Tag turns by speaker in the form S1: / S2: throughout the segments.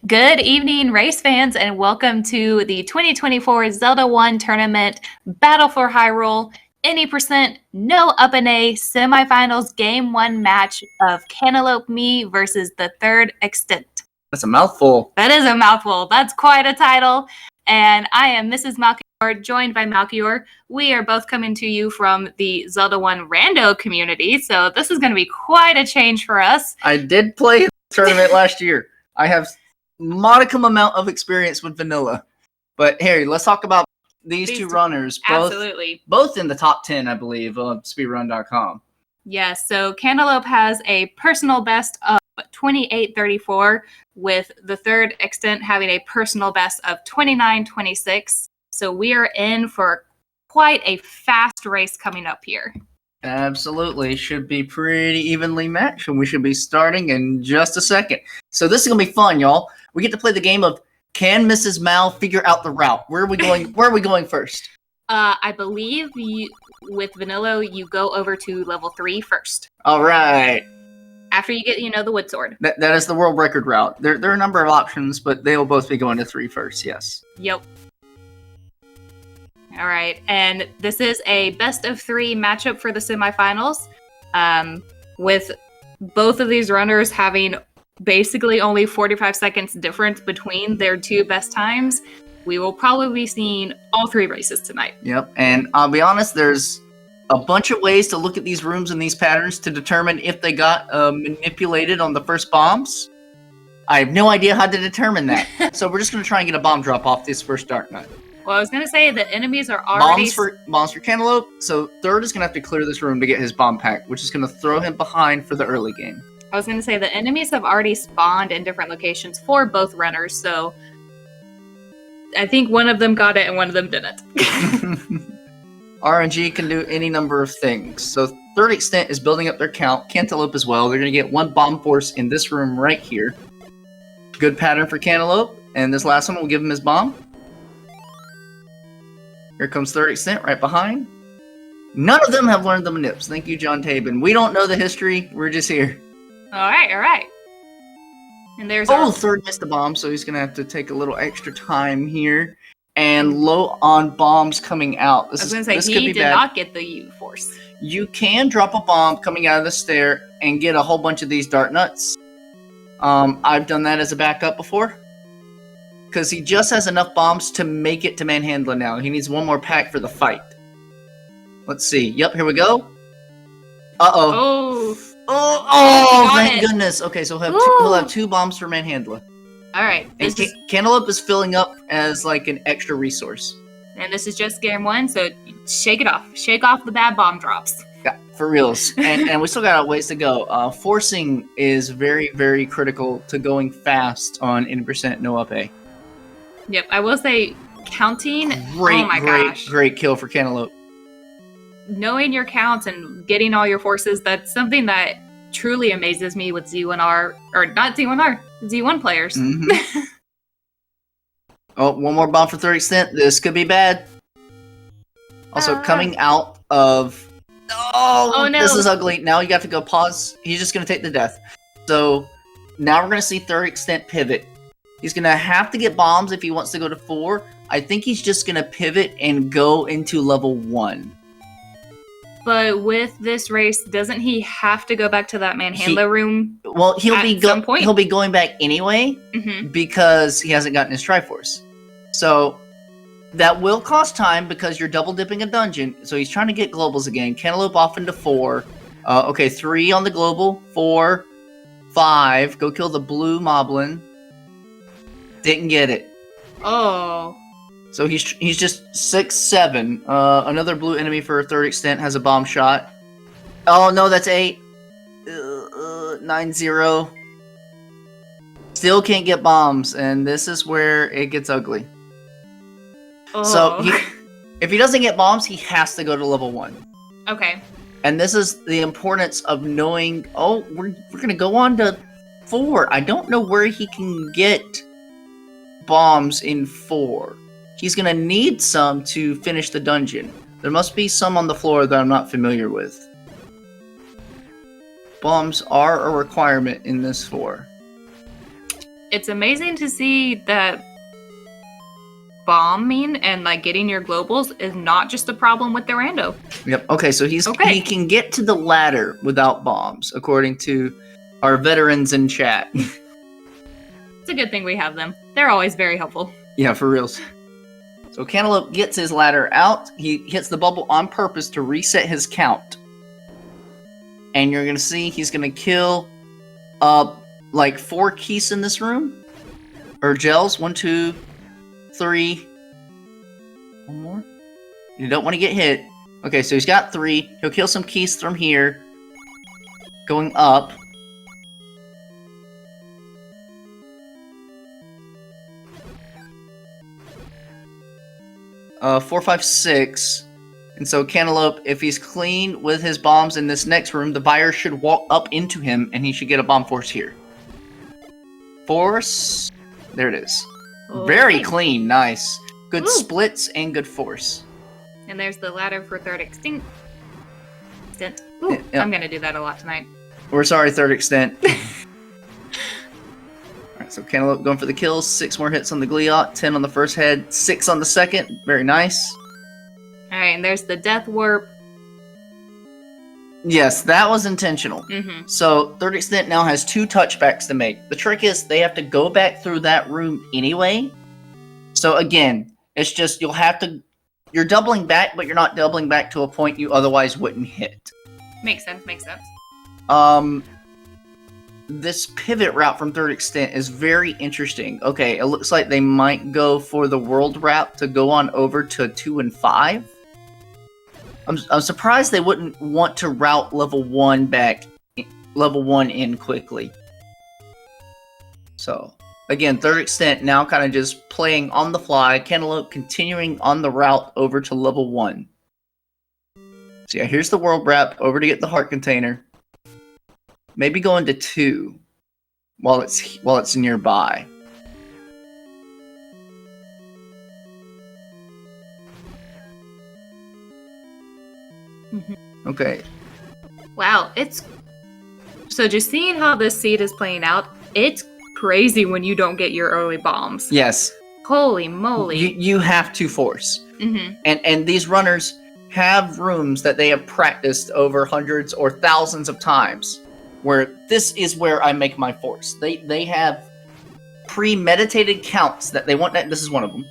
S1: Good evening, race fans, and welcome to the 2024 Zelda 1 Tournament Battle for Hyrule any percent No-Up+A Semifinals Game 1 match of cantaloupeme versus TheThirdExtent.
S2: That's a mouthful.
S1: That is a mouthful. That's quite a title. And I am Mrs. Malchior, joined by Malchior. We are both coming to you from the Zelda 1 Rando community, so this is going to be quite a change for us.
S2: I did play the tournament last year. I have modicum amount of experience with vanilla. But Harry, let's talk about these two runners. Both in the top 10, I believe, on speedrun.com.
S1: Yes, so Cantaloupe has a personal best of 28:34, with TheThirdExtent having a personal best of 29:26. So we are in for quite a fast race coming up here.
S2: Absolutely. Should be pretty evenly matched, and we should be starting in just a second. So this is going to be fun, y'all. We get to play the game of Can Mrs. Mal Figure Out the Route? Where are we going? Where are we going first?
S1: I believe with Vanilla, you go over to level 3 first.
S2: All right.
S1: After you get, the wood sword.
S2: That is the world record route. There are a number of options, but they will both be going to 3 first, yes.
S1: Yep. All right, and this is a best of 3 matchup for the semifinals, with both of these runners having basically only 45 seconds difference between their two best times. We will probably be seeing all 3 races tonight.
S2: Yep, and I'll be honest, there's a bunch of ways to look at these rooms and these patterns to determine if they got manipulated on the first bombs. I have no idea how to determine that, so we're just going to try and get a bomb drop off this first Dark Knight.
S1: Well, I was going to say the enemies are already...
S2: Bombs for Cantaloupe, so Third is going to have to clear this room to get his bomb pack, which is going to throw him behind for the early game.
S1: I was going to say the enemies have already spawned in different locations for both runners, so I think one of them got it and one of them didn't.
S2: RNG can do any number of things. So TherdExtent is building up their count, Cantaloupe as well. They're going to get 1 bomb force in this room right here. Good pattern for Cantaloupe, and this last one will give him his bomb. Here comes TherdExtent right behind. None of them have learned the manips. Thank you, John Tabin. We don't know the history. We're just here.
S1: All right. And there's
S2: Third missed the bomb, so he's going to have to take a little extra time here. And low on bombs coming out.
S1: I was going to say, he did not get the U force.
S2: You can drop a bomb coming out of the stair and get a whole bunch of these dart nuts. I've done that as a backup before. Because he just has enough bombs to make it to Manhandla now. He needs 1 more pack for the fight. Let's see. Yep, here we go. Uh-oh. Oh, thank goodness. Okay, so he'll have 2 bombs for Manhandla.
S1: All right.
S2: And Cantaloupe is filling up as like an extra resource.
S1: And this is just game 1, so shake it off. Shake off the bad bomb drops.
S2: Yeah, for reals. and we still got a ways to go. Forcing is very, very critical to going fast on 80% No-Up+A.
S1: Yep, I will say counting.
S2: Great kill for Cantaloupe.
S1: Knowing your counts and getting all your forces, that's something that truly amazes me with Z1R, or not Z1R, Z1 players.
S2: Mm-hmm. 1 more bomb for TherdExtent. This could be bad. Also, coming out of... Oh, no. This is ugly. Now you got to go pause. He's just going to take the death. So, now we're going to see TherdExtent pivot. He's going to have to get bombs if he wants to go to 4. I think he's just going to pivot and go into level 1.
S1: But with this race, doesn't he have to go back to that Manhandla room?
S2: Well, he'll be going back anyway, because he hasn't gotten his Triforce. So that will cost time because you're double dipping a dungeon. So he's trying to get globals again. Cantaloupe off into 4. Okay, 3 on the global. 4, 5. Go kill the blue moblin. Didn't get it.
S1: Oh.
S2: So he's just 6, 7. Another blue enemy for TherdExtent has a bomb shot. Oh no, that's 8. 9, 0. Still can't get bombs, and this is where it gets ugly.
S1: Oh.
S2: So if he doesn't get bombs, he has to go to level 1.
S1: Okay.
S2: And this is the importance of knowing. Oh, we're gonna go on to 4. I don't know where he can get bombs in 4. He's going to need some to finish the dungeon. There must be some on the floor that I'm not familiar with. Bombs are a requirement in this 4.
S1: it's amazing to see that bombing and like getting your globals is not just a problem with the rando.
S2: Yep. Okay, so he can get to the ladder without bombs, according to our veterans in chat.
S1: It's a good thing we have them. They're always very helpful.
S2: Yeah, for reals. So Cantaloupe gets his ladder out. He hits the bubble on purpose to reset his count. And you're gonna see he's gonna kill like 4 keys in this room. Or gels. 1, 2, 3. One more. You don't want to get hit. Okay, so he's got 3. He'll kill some keys from here. Going up. Four, 5, 6. And so Cantaloupe, if he's clean with his bombs in this next room, the buyer should walk up into him and he should get a bomb force here. Force. There it is. Okay. Very clean. Nice. Good splits and good force.
S1: And there's the ladder for third extent. Ooh, yep. I'm going to do that a lot tonight.
S2: We're sorry, third extent. Alright, so Cantaloupe going for the kills. 6 more hits on the Gliot. 10 on the first head. 6 on the second. Very nice.
S1: Alright, and there's the death warp.
S2: Yes, that was intentional.
S1: Mm-hmm.
S2: So, third extent now has 2 touchbacks to make. The trick is they have to go back through that room anyway. So again, it's just you're doubling back, but you're not doubling back to a point you otherwise wouldn't hit.
S1: Makes sense, makes sense.
S2: This pivot route from third extent is very interesting. Okay, it looks like they might go for the world route to go on over to 2 and 5. I'm surprised they wouldn't want to route level 1 in quickly. So, again, third extent now kind of just playing on the fly. Cantaloupe continuing on the route over to level 1. So yeah, here's the world wrap over to get the heart container. Maybe going to 2 while it's nearby. Okay.
S1: Wow, so just seeing how this seed is playing out, it's crazy when you don't get your early bombs.
S2: Yes.
S1: Holy moly.
S2: You have to force.
S1: Mm-hmm.
S2: And these runners have rooms that they have practiced over hundreds or thousands of times where this is where I make my force. They have premeditated counts that they want. This is one of them.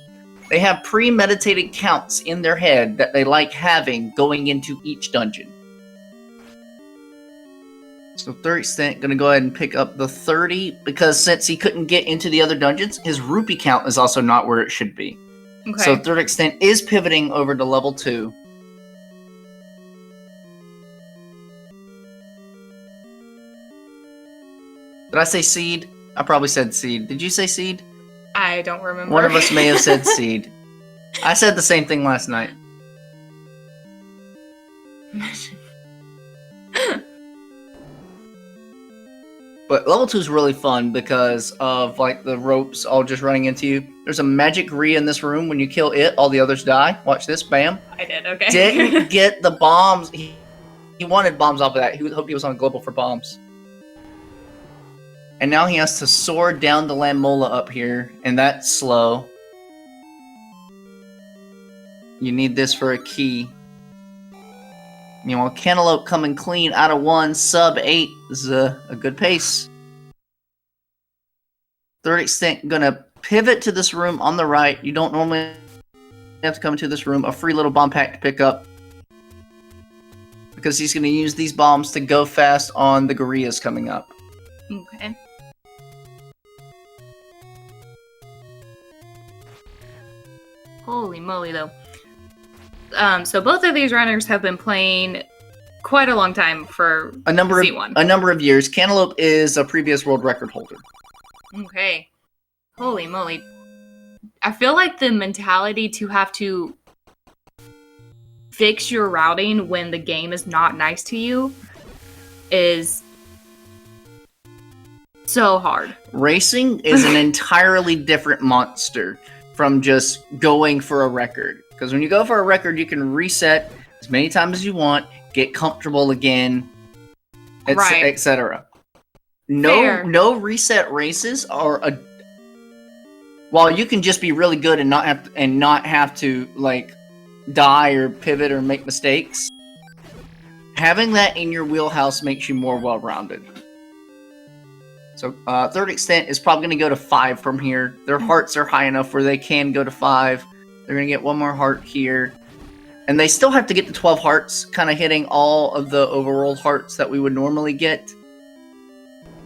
S2: They have premeditated counts in their head that they like having going into each dungeon. So third extent, gonna go ahead and pick up the 30, because since he couldn't get into the other dungeons, his rupee count is also not where it should be.
S1: Okay.
S2: So third extent is pivoting over to level 2. Did I say seed? I probably said seed. Did you say seed?
S1: I don't remember.
S2: One of us may have said seed. I said the same thing last night. But level 2 is really fun because of like the ropes all just running into you. There's a magic Rhea in this room. When you kill it, all the others die. Watch this. Bam.
S1: I did, okay.
S2: Didn't get the bombs. He wanted bombs off of that. He hoped he was on global for bombs. And now he has to soar down the Lamola up here, and that's slow. You need this for a key. Meanwhile, Cantaloupe coming clean out of 1, sub 8 is a good pace. Third extent gonna pivot to this room on the right. You don't normally have to come into this room. A free little bomb pack to pick up. Because he's gonna use these bombs to go fast on the gorillas coming up.
S1: Okay. Holy moly, though. So both of these runners have been playing quite a long time for
S2: a number of years. Cantaloupe is a previous world record holder.
S1: Okay. Holy moly. I feel like the mentality to have to fix your routing when the game is not nice to you is so hard.
S2: Racing is an entirely different monster from just going for a record. Because when you go for a record, you can reset as many times as you want, get comfortable again, etc. No reset races are a. While you can just be really good and not have to like die or pivot or make mistakes, having that in your wheelhouse makes you more well-rounded. So Third Extent is probably going to go to 5 from here. Their hearts are high enough where they can go to 5. They're going to get one more heart here. And they still have to get to 12 hearts, kind of hitting all of the overworld hearts that we would normally get.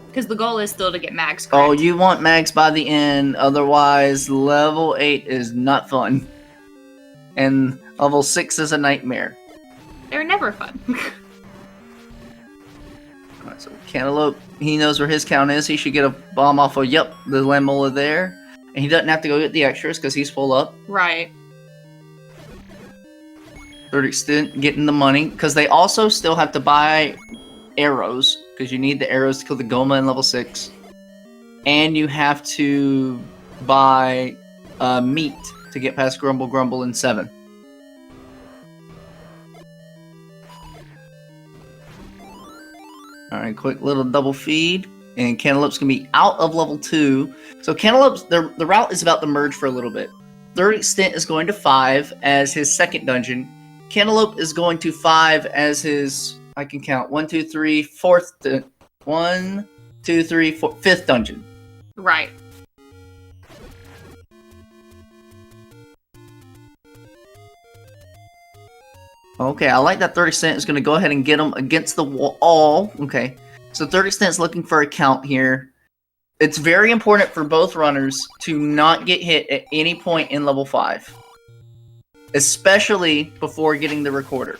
S1: Because the goal is still to get mags, correct?
S2: Oh, you want mags by the end, otherwise level 8 is not fun. And level 6 is a nightmare.
S1: They're never fun.
S2: Alright, so Cantaloupe, he knows where his count is. He should get a bomb off of, the Lamola there. And he doesn't have to go get the extras because he's full up.
S1: Right.
S2: Third Extent getting the money. Because they also still have to buy arrows. Because you need the arrows to kill the Goma in level 6. And you have to buy meat to get past Grumble Grumble in 7. Alright, quick little double feed. And Cantaloupe's going to be out of level 2. So Cantaloupe's, the route is about to merge for a little bit. Third Extent is going to 5 as his second dungeon. Cantaloupe is going to 5 as his, I can count, 1, 2, 3, 4th, 1, 2, 3, 4, 5th dungeon.
S1: Right.
S2: Okay, I like that Third Extent is going to go ahead and get him against the wall. Okay, so Third Extent is looking for a count here. It's very important for both runners to not get hit at any point in level 5. Especially before getting the recorder.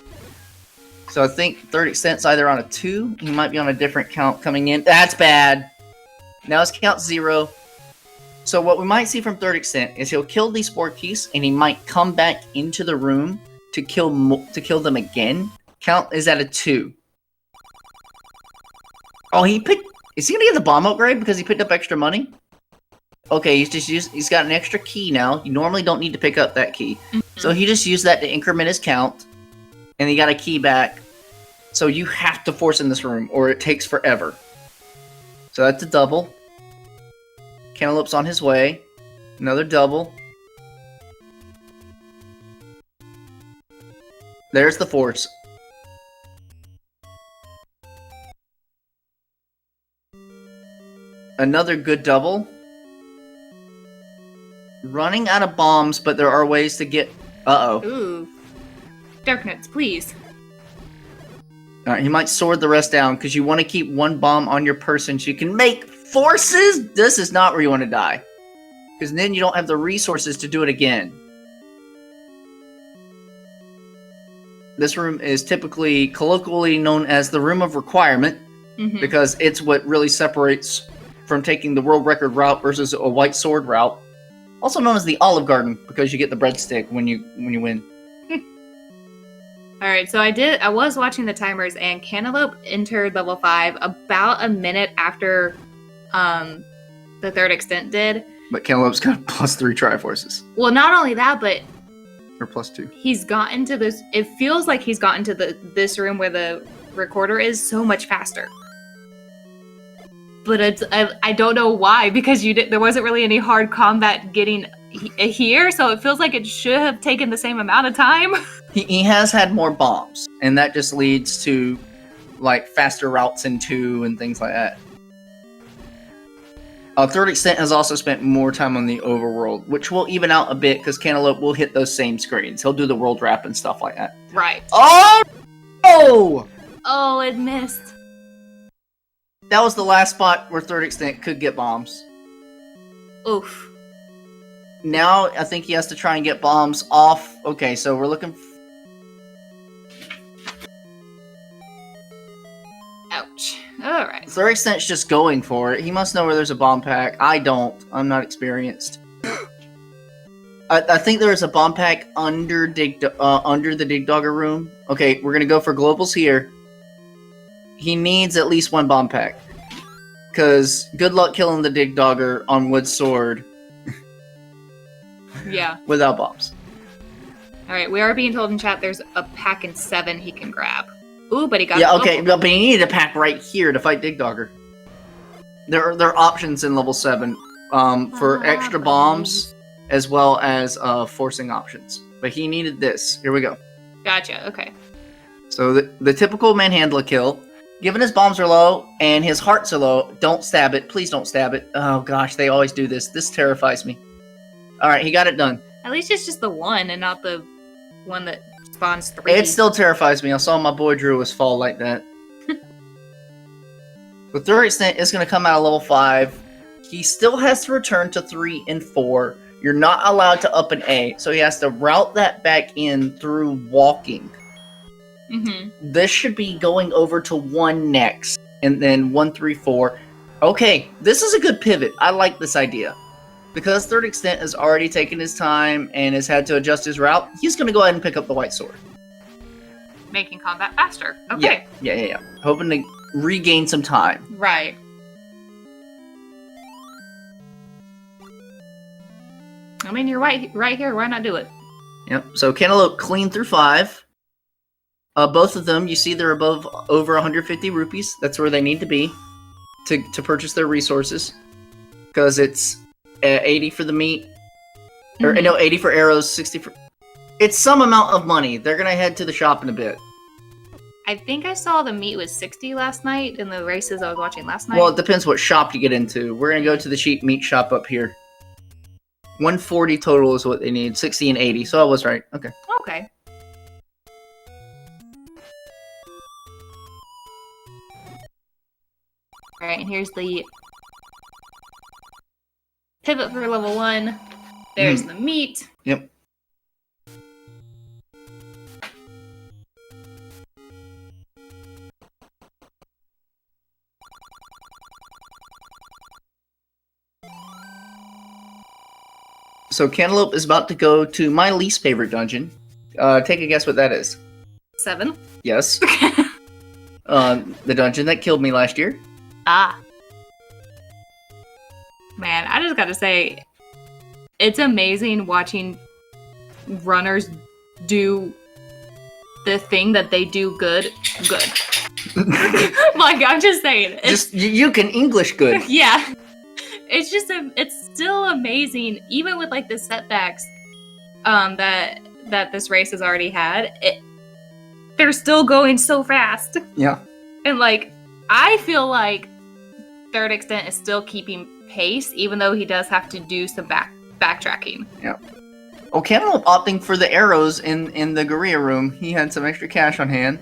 S2: So I think Third Extent's either on a 2. He might be on a different count coming in. That's bad. Now his count's 0. So what we might see from Third Extent is he'll kill these Spore Keys and he might come back into the room to kill them again. Count is at a 2. Oh, is he gonna get the bomb upgrade because he picked up extra money? Okay, he's got an extra key now. You normally don't need to pick up that key. Mm-hmm. So he just used that to increment his count. And he got a key back. So you have to force in this room or it takes forever. So that's a double. Cantaloupe's on his way. Another double. There's the force. Another good double. Running out of bombs, but there are ways to get... Uh-oh.
S1: Ooh. Dark Notes, please.
S2: Alright, he might sword the rest down, because you want to keep one bomb on your person so you can make forces! This is not where you want to die. Because then you don't have the resources to do it again. This room is typically colloquially known as the Room of Requirement, because it's what really separates from taking the world record route versus a white sword route. Also known as the Olive Garden, because you get the breadstick when you win.
S1: Alright, so I was watching the timers, and Cantaloupe entered level 5 about a minute after the Third Extent did.
S2: But Cantaloupe's got +3 Triforces.
S1: Well, not only that, but...
S2: Or +2.
S1: He's gotten to this... It feels like he's gotten to this room where the recorder is so much faster. But I don't know why, because there wasn't really any hard combat getting here, so it feels like it should have taken the same amount of time.
S2: He has had more bombs, and that just leads to like faster routes in 2 and things like that. Third Extent has also spent more time on the overworld, which will even out a bit because Cantaloupe will hit those same screens. He'll do the world wrap and stuff like that.
S1: Right.
S2: Oh!
S1: Oh, it missed.
S2: That was the last spot where Third Extent could get bombs.
S1: Oof.
S2: Now, I think he has to try and get bombs off. Okay, so we're looking...
S1: Ouch. Alright.
S2: Third Extent's just going for it. He must know where there's a bomb pack. I don't. I'm not experienced. I think there's a bomb pack under the Dig Dogger room. Okay, we're gonna go for globals here. He needs at least 1 bomb pack. Because good luck killing the Dig Dogger on wood sword.
S1: Yeah.
S2: Without bombs.
S1: Alright, we are being told in chat there's a pack in 7 he can grab. Ooh, but he got
S2: Yeah, okay, but he needed a pack right here to fight Dig Dogger. there are options in level 7 for extra bombs as well as forcing options. But he needed this. Here we go.
S1: Gotcha. Okay.
S2: So the typical manhandler kill. Given his bombs are low and his hearts are low, don't stab it. Please don't stab it. Oh gosh, they always do this. This terrifies me. Alright, he got it done.
S1: At least it's just the one and not the one that spawns 3.
S2: It still terrifies me. I saw my boy Druis fall like that. The third extent is going to come out of level 5. He still has to return to 3 and 4. You're not allowed to up an A, so he has to route that back in through walking.
S1: Mm-hmm.
S2: This should be going over to 1 next, and then 1, 3, 4. Okay, this is a good pivot. I like this idea. Because third extent has already taken his time and has had to adjust his route, he's going to go ahead and pick up the white sword.
S1: Making combat faster. Okay.
S2: Yeah. Hoping to regain some time.
S1: Right. I mean, you're right here. Why not do it?
S2: Yep. So Cantaloupe clean through 5. Both of them, you see they're above over 150 rupees. That's where they need to be to purchase their resources. Because it's 80 for the meat. Or no, 80 for arrows, 60 for... It's some amount of money. They're going to head to the shop in a bit.
S1: I think I saw the meat was 60 last night in the races I was watching last night.
S2: Well, it depends what shop you get into. We're going to go to the cheap meat shop up here. 140 total is what they need. 60 and 80. So I was right. Okay.
S1: Okay. Alright, and here's the pivot for level 1. There's the meat.
S2: Yep. So Cantaloupe is about to go to my least favorite dungeon. Take a guess what that is.
S1: 7.
S2: Yes. The dungeon that killed me last year.
S1: Ah. Man, I just gotta say, it's amazing watching runners do the thing that they do good. Like, I'm just saying.
S2: You can English good.
S1: Yeah. It's just, it's still amazing, even with, like, the setbacks that this race has already had. They're still going so fast.
S2: Yeah.
S1: And, like, I feel like Third Extent is still keeping pace, even though he does have to do some backtracking.
S2: Yeah. Oh, Cantaloupe opting for the arrows in the Gorilla room. He had some extra cash on hand.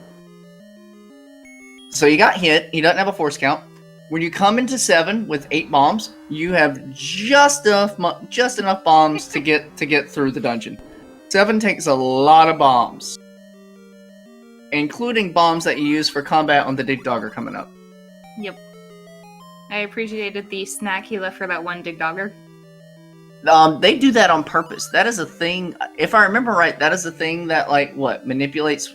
S2: So he got hit. He doesn't have a force count. When you come into 7 with 8 bombs, you have just enough bombs to get through the dungeon. 7 takes a lot of bombs, including bombs that you use for combat on the Dig Dogger coming up.
S1: Yep. I appreciated the snack he left for that one Dig Dogger.
S2: They do that on purpose. That is a thing. If I remember right, that is a thing that manipulates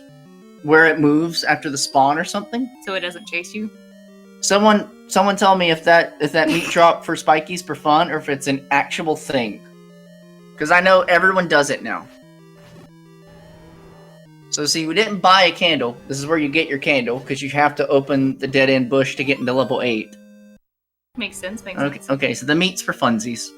S2: where it moves after the spawn or something.
S1: So it doesn't chase you.
S2: Someone tell me if that meat drop for spikies for fun or if it's an actual thing. Because I know everyone does it now. So see, we didn't buy a candle. This is where you get your candle, because you have to open the dead end bush to get into level 8.
S1: Makes sense, sense.
S2: Okay, so the meat's for funsies.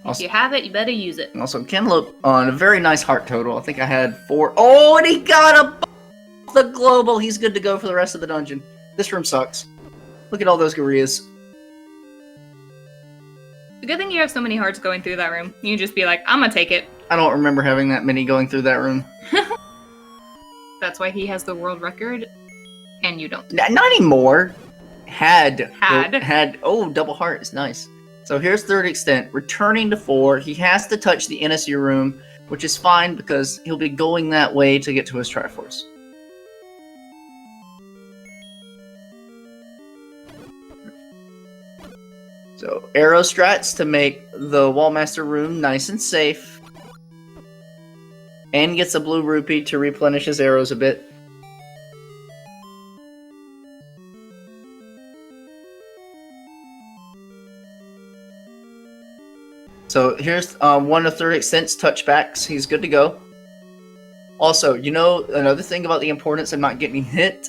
S1: If you have it, you better use it.
S2: Also, Cantaloupe on a very nice heart total. I think I had 4. Oh, and he got the global. He's good to go for the rest of the dungeon. This room sucks. Look at all those gorillas.
S1: The good thing you have so many hearts going through that room. You can just be like, I'm gonna take it.
S2: I don't remember having that many going through that room.
S1: That's why he has the world record, and you don't.
S2: Not anymore. Had. Oh, double heart is nice. So here's Third Extent, returning to 4. He has to touch the NSU room, which is fine because he'll be going that way to get to his Triforce. So arrow strats to make the Wallmaster room nice and safe. And gets a blue rupee to replenish his arrows a bit. So here's one of Third Extent's touchbacks. He's good to go. Also, you know, another thing about the importance of not getting hit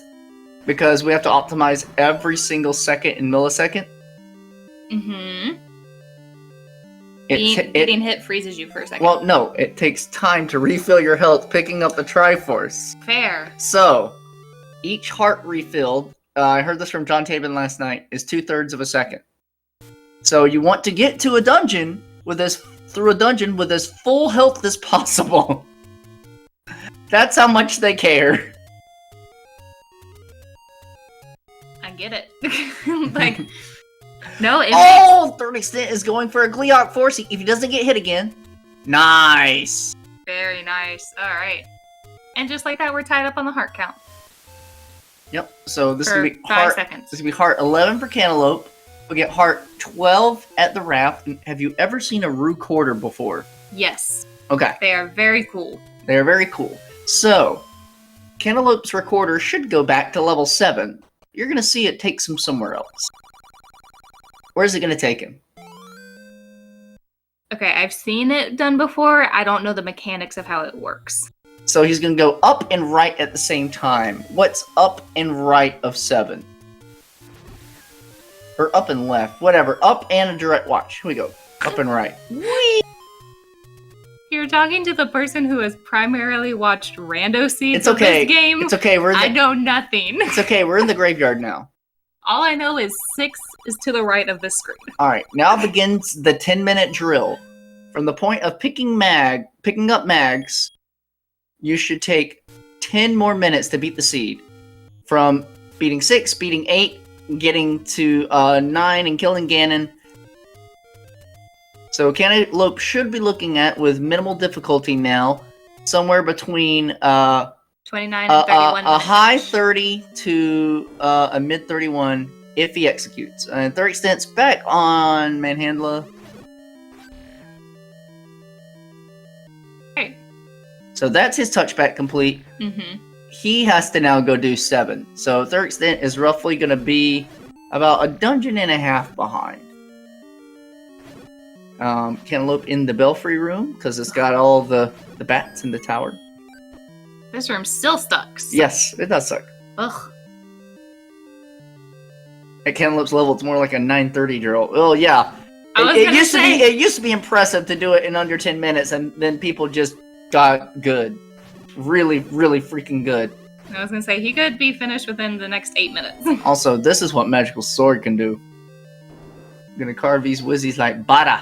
S2: because we have to optimize every single second in millisecond.
S1: Mm-hmm. Getting hit freezes you for a second.
S2: Well, no, it takes time to refill your health picking up the Triforce.
S1: Fair.
S2: So, each heart refilled, I heard this from John Tabin last night, is 2/3 of a second. So you want to get to a dungeon through a dungeon with as full health as possible. That's how much they care.
S1: I get it. Like, no.
S2: TheThirdExtent is going for a Gleeok Force. If he doesn't get hit again, nice.
S1: Very nice. All right. And just like that, we're tied up on the heart count.
S2: Yep. So this is
S1: for
S2: gonna be
S1: 5 seconds.
S2: This is gonna be heart 11 for Cantaloupe. We get heart 12 at the Raft. Have you ever seen a recorder before?
S1: Yes.
S2: Okay.
S1: They are very cool.
S2: They are very cool. So, Cantaloupe's recorder should go back to level 7. You're gonna see it takes him somewhere else. Where's it gonna take him?
S1: Okay, I've seen it done before. I don't know the mechanics of how it works.
S2: So he's gonna go up and right at the same time. What's up and right of 7? Or up and left, whatever. Up and a direct watch. Here we go. Up and right. Whee!
S1: You're talking to the person who has primarily watched rando seeds
S2: It's okay.
S1: of this game.
S2: It's okay.
S1: I know nothing.
S2: It's okay. We're in the graveyard now.
S1: All I know is 6 is to the right of the screen.
S2: All right. Now begins the 10-minute drill. From the point of picking up mags, you should take 10 more minutes to beat the seed. From beating 6, beating 8, getting to 9 and killing Ganon. So Cantaloupe should be looking at, with minimal difficulty now, somewhere between
S1: 29 and 31
S2: a high 30 to a mid 31 if he executes. And TheThirdExtent's back on Manhandla.
S1: Okay.
S2: So that's his touchback complete.
S1: Mm-hmm.
S2: He has to now go do 7. So TheThirdExtent is roughly going to be about a dungeon and a half behind. Cantaloupe in the Belfry room, because it's got all the bats in the tower.
S1: This room still sucks.
S2: Yes, it does suck.
S1: Ugh.
S2: At Cantaloupe's level, it's more like a 930 drill. Oh, yeah. It used to be impressive to do it in under 10 minutes, and then people just got good. Really, really freaking good.
S1: I was gonna say, he could be finished within the next 8 minutes.
S2: Also, this is what Magical Sword can do. I'm gonna carve these wizzies like butter.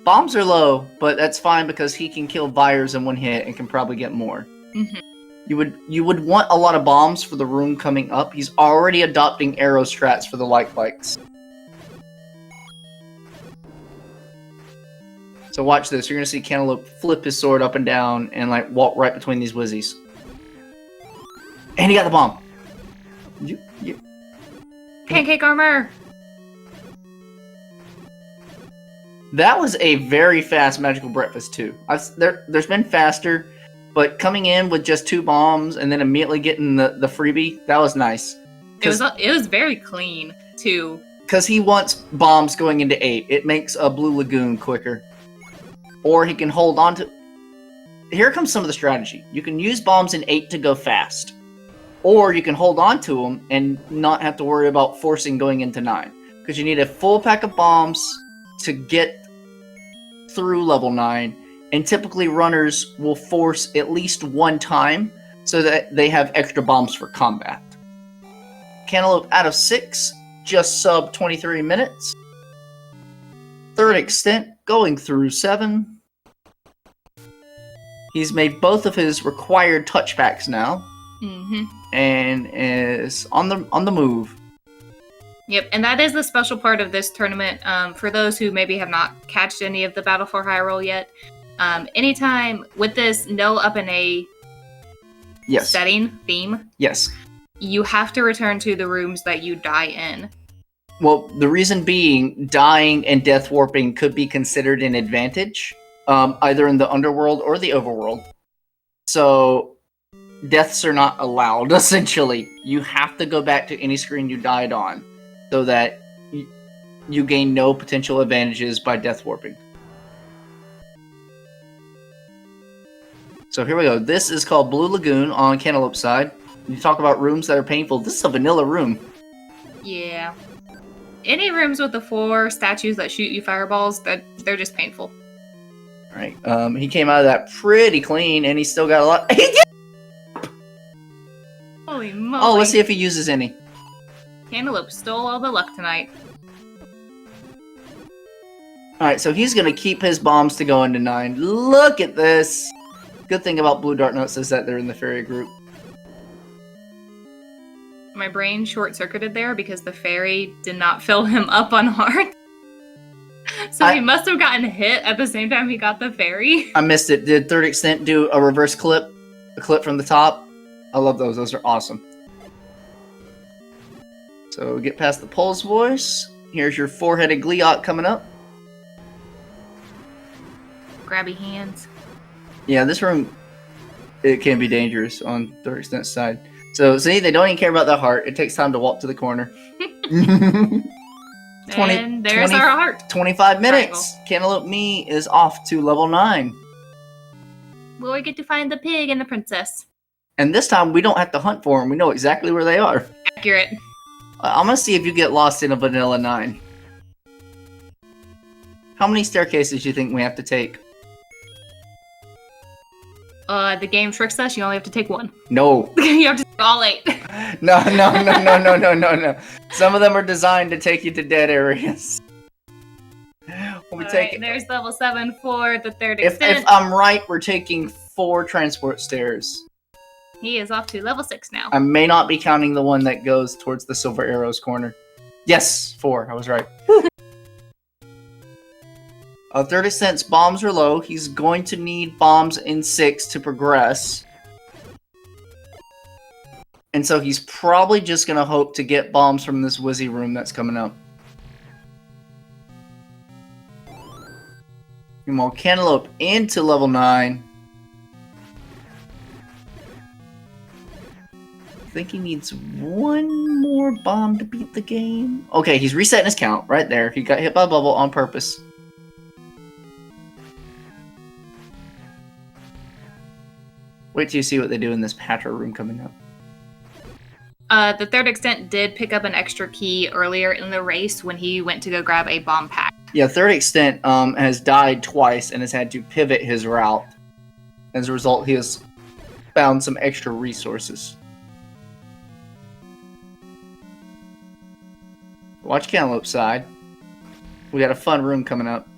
S2: Bombs are low, but that's fine because he can kill Vyres in one hit and can probably get more.
S1: Mm-hmm.
S2: You would want a lot of bombs for the room coming up. He's already adopting arrow strats for the light bikes. So watch this. You're gonna see Cantaloupe flip his sword up and down and like walk right between these wizzies. And he got the bomb.
S1: Pancake armor.
S2: That was a very fast magical breakfast too. There's been faster, but coming in with just 2 bombs and then immediately getting the freebie, that was nice.
S1: It was very clean too.
S2: Because he wants bombs going into 8. It makes a Blue Lagoon quicker. Or he can hold on to... Here comes some of the strategy. You can use bombs in 8 to go fast. Or you can hold on to them and not have to worry about forcing going into 9. Because you need a full pack of bombs to get through level 9. And typically runners will force at least 1 time so that they have extra bombs for combat. Cantaloupe out of 6, just sub 23 minutes. TheThirdExtent going through 7. He's made both of his required touchbacks now.
S1: Mm-hmm.
S2: And is on the move.
S1: Yep, and that is the special part of this tournament. For those who maybe have not catched any of the Battle for Hyrule yet, anytime with this No-Up+A theme,
S2: yes,
S1: you have to return to the rooms that you die in.
S2: Well, the reason being, dying and death warping could be considered an advantage, either in the underworld or the overworld. So, deaths are not allowed, essentially. You have to go back to any screen you died on, so that you gain no potential advantages by death warping. So here we go. This is called Blue Lagoon on Cantaloupe's side. You talk about rooms that are painful. This is a vanilla room.
S1: Yeah. Any rooms with the 4 statues that shoot you fireballs, they're just painful.
S2: Alright, he came out of that pretty clean, and he still got a lot.
S1: Holy moly.
S2: Oh, let's see if he uses any.
S1: Cantaloupe stole all the luck tonight.
S2: Alright, so he's gonna keep his bombs to go into 9. Look at this! Good thing about Blue Dart Notes is that they're in the fairy group.
S1: My brain short-circuited there because the fairy did not fill him up on heart. So he must have gotten hit at the same time he got the fairy.
S2: I missed it. Did Third Extent do a reverse clip? A clip from the top? I love those. Those are awesome. So get past the Pole's voice. Here's your 4-headed Gleeok coming up.
S1: Grabby hands.
S2: Yeah, this room, it can be dangerous on Third Extent's side. So, see, they don't even care about the heart. It takes time to walk to the corner. 20,
S1: and there's our heart.
S2: 25 minutes. Cantaloupeme is off to level 9.
S1: Will we get to find the pig and the princess?
S2: And this time, we don't have to hunt for them. We know exactly where they are.
S1: Accurate.
S2: I'm going to see if you get lost in a vanilla 9. How many staircases do you think we have to take?
S1: The game tricks us. You only have to take 1.
S2: No.
S1: You have to take all 8.
S2: No. Some of them are designed to take you to dead areas.
S1: There's level 7 for the third extent.
S2: If I'm right, we're taking 4 transport stairs.
S1: He is off to level 6 now.
S2: I may not be counting the one that goes towards the Silver Arrows corner. Yes, 4. I was right. Third Extent's bombs are low. He's going to need bombs in 6 to progress. And so he's probably just going to hope to get bombs from this Wizzy room that's coming up. And we'll Cantaloupe into level 9. I think he needs 1 more bomb to beat the game. Okay, he's resetting his count right there. He got hit by a bubble on purpose. Wait till you see what they do in this Patra room coming up.
S1: The Third Extent did pick up an extra key earlier in the race when he went to go grab a bomb pack.
S2: Yeah, Third Extent has died twice and has had to pivot his route. As a result, he has found some extra resources. Watch Cantaloupe's side. We got a fun room coming up.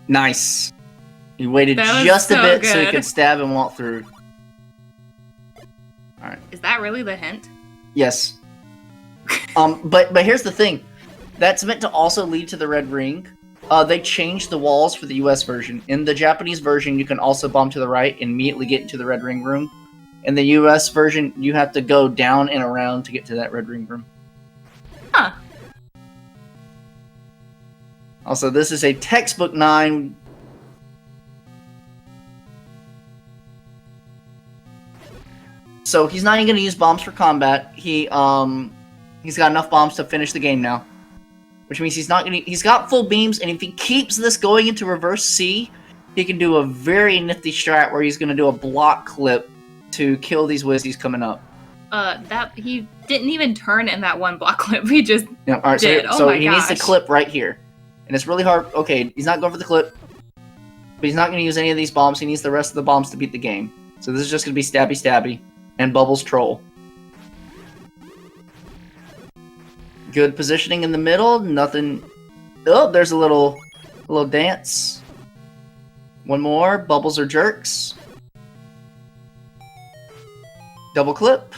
S2: Nice. He waited just a bit so he could stab and walk through. Alright.
S1: Is that really the hint?
S2: Yes. But here's the thing. That's meant to also lead to the red ring. They changed the walls for the US version. In the Japanese version, you can also bomb to the right and immediately get into the red ring room. In the US version, you have to go down and around to get to that red ring room.
S1: Huh.
S2: Also, this is a textbook 9. So he's not even going to use bombs for combat. He's got enough bombs to finish the game now, which means he's got full beams. And if he keeps this going into reverse C, he can do a very nifty strat where he's going to do a block clip to kill these Wizzies coming up.
S1: He didn't even turn in that one block clip. He just
S2: all right,
S1: did.
S2: So he needs to clip right here. And it's really hard. Okay, he's not going for the clip. But he's not going to use any of these bombs. He needs the rest of the bombs to beat the game. So this is just going to be stabby stabby. And Bubbles troll. Good positioning in the middle. Nothing. Oh, there's a little dance. One more. Bubbles are jerks. Double clip.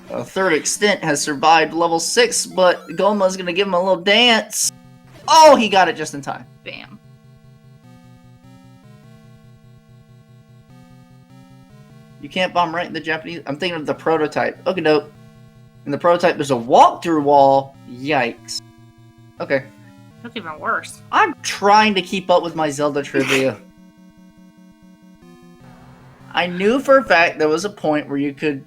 S2: Third Extent has survived level 6, but Goma's gonna give him a little dance. Oh, he got it just in time.
S1: Bam.
S2: You can't bomb right in the Japanese. I'm thinking of the prototype. Okay, dope. In the prototype, there's a walk-through wall. Yikes. Okay.
S1: That's even worse.
S2: I'm trying to keep up with my Zelda trivia. I knew for a fact there was a point where you could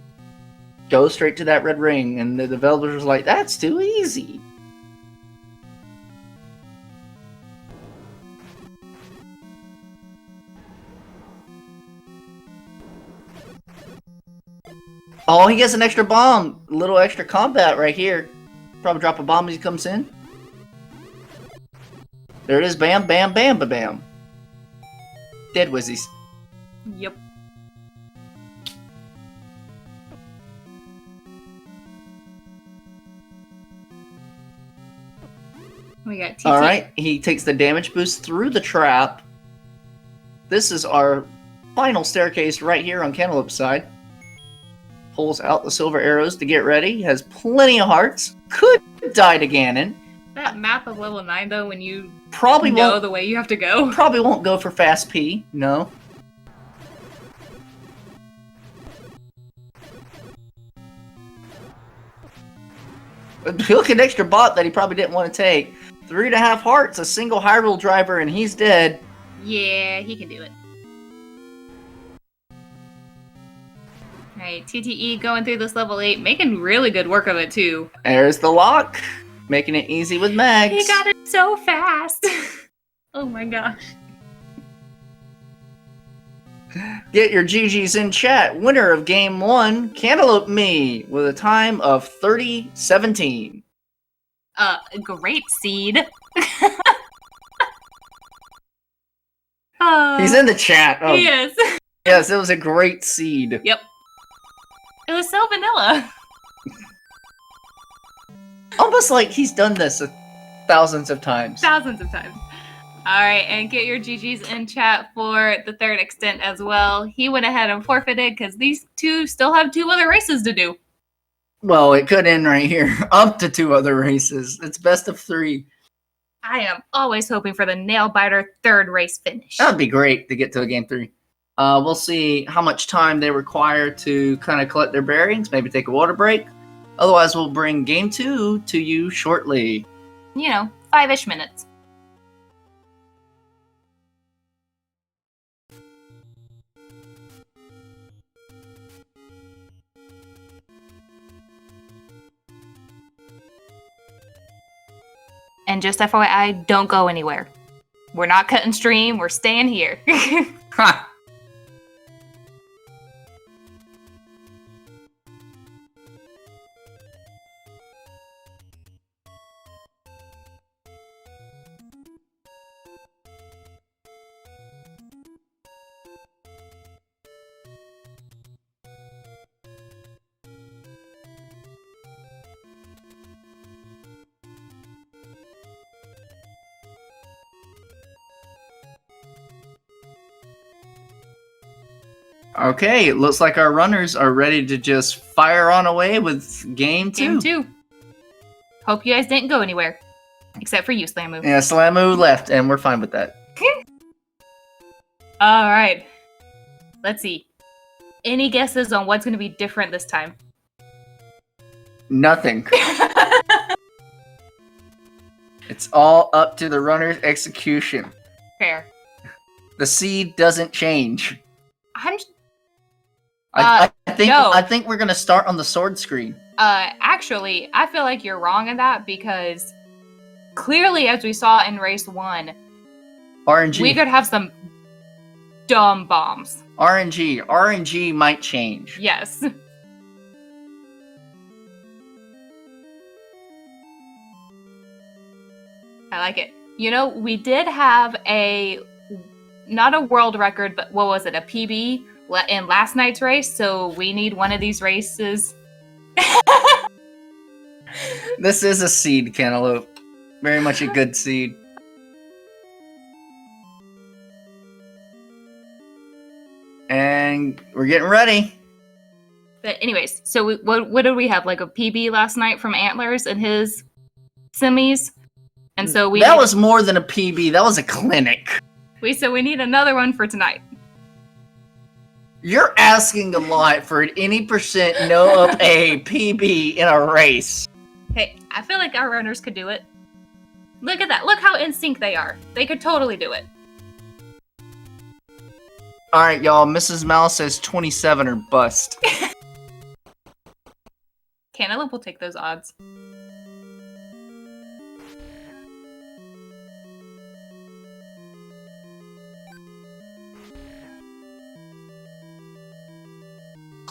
S2: go straight to that red ring, and the developers was like, that's too easy. Oh, he gets an extra bomb. A little extra combat right here. Probably drop a bomb as he comes in. There it is. Bam, bam, bam, ba bam. Dead Wizzies.
S1: Yep. We got TT.
S2: Alright, he takes the damage boost through the trap. This is our final staircase right here on Cantaloupe's side. Pulls out the silver arrows to get ready. Has plenty of hearts. Could die to Ganon.
S1: That map of level 9, though, when you
S2: probably
S1: know
S2: won't,
S1: the way you have to go.
S2: Probably won't go for fast P. No. Look, an extra bot that he probably didn't want to take. 3.5 hearts, a single Hyrule driver, and he's dead.
S1: Yeah, he can do it. Alright, TTE going through this level 8, making really good work of it, too.
S2: There's the lock. Making it easy with Mags.
S1: He got it so fast. Oh my gosh.
S2: Get your GGs in chat. Winner of game 1, cantaloupeme, with a time of 30:17.
S1: Great seed.
S2: He's in the chat. Oh.
S1: He is.
S2: Yes, it was a great seed.
S1: Yep. It was so vanilla.
S2: Almost like he's done this thousands of times.
S1: Thousands of times. Alright, and get your GGs in chat for the third extent as well. He went ahead and forfeited because these two still have 2 other races to do.
S2: Well, it could end right here. Up to 2 other races. It's best of 3.
S1: I am always hoping for the nail-biter 3rd race finish.
S2: That would be great to get to a game 3. We'll see how much time they require to kind of collect their bearings, maybe take a water break. Otherwise, we'll bring game 2 to you shortly.
S1: You know, 5-ish minutes. And just FYI, don't go anywhere. We're not cutting stream, we're staying here.
S2: Ha! Okay, it looks like our runners are ready to just fire on away with game 2.
S1: Game 2. Hope you guys didn't go anywhere. Except for you, Slamu.
S2: Yeah, Slamu left, and we're fine with that.
S1: Alright. Let's see. Any guesses on what's going to be different this time?
S2: Nothing. It's all up to the runner's execution.
S1: Fair.
S2: The seed doesn't change.
S1: No.
S2: I think we're gonna start on the sword screen.
S1: Actually, I feel like you're wrong in that because clearly, as we saw in race 1,
S2: RNG.
S1: we could have some dumb bombs.
S2: RNG might change.
S1: Yes. I like it. You know, we did have not a world record, but what was it, a PB in last night's race, so we need one of these races.
S2: This is a seed, Cantaloupe. Very much a good seed. And we're getting ready.
S1: But anyways, so what did we have? Like a PB last night from Antlers and his semis? And so
S2: that was more than a PB. That was a clinic.
S1: We need another one for tonight.
S2: You're asking a lot for an any percent No-Up+A PB in a race.
S1: Hey, I feel like our runners could do it. Look at that. Look how in sync they are. They could totally do it.
S2: Alright, y'all. Mrs. Mouse says 27 or bust.
S1: Cantaloupe will take those odds.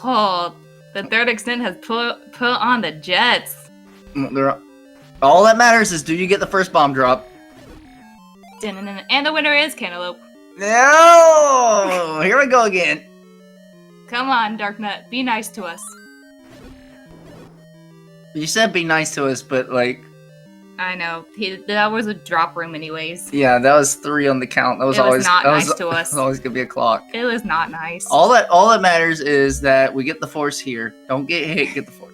S1: Oh, The third extent has put on the jets.
S2: All that matters is, do you get the first bomb drop?
S1: And the winner is Cantaloupe.
S2: No! Here we go again.
S1: Come on, Darknut. Be nice to us.
S2: You said be nice to us, but like...
S1: I know. That was a drop room anyways.
S2: Yeah, that was 3 on the count. That was always
S1: not nice to us.
S2: That was always gonna be a clock.
S1: It was not nice.
S2: All that matters is that we get the force here. Don't get hit, get the force.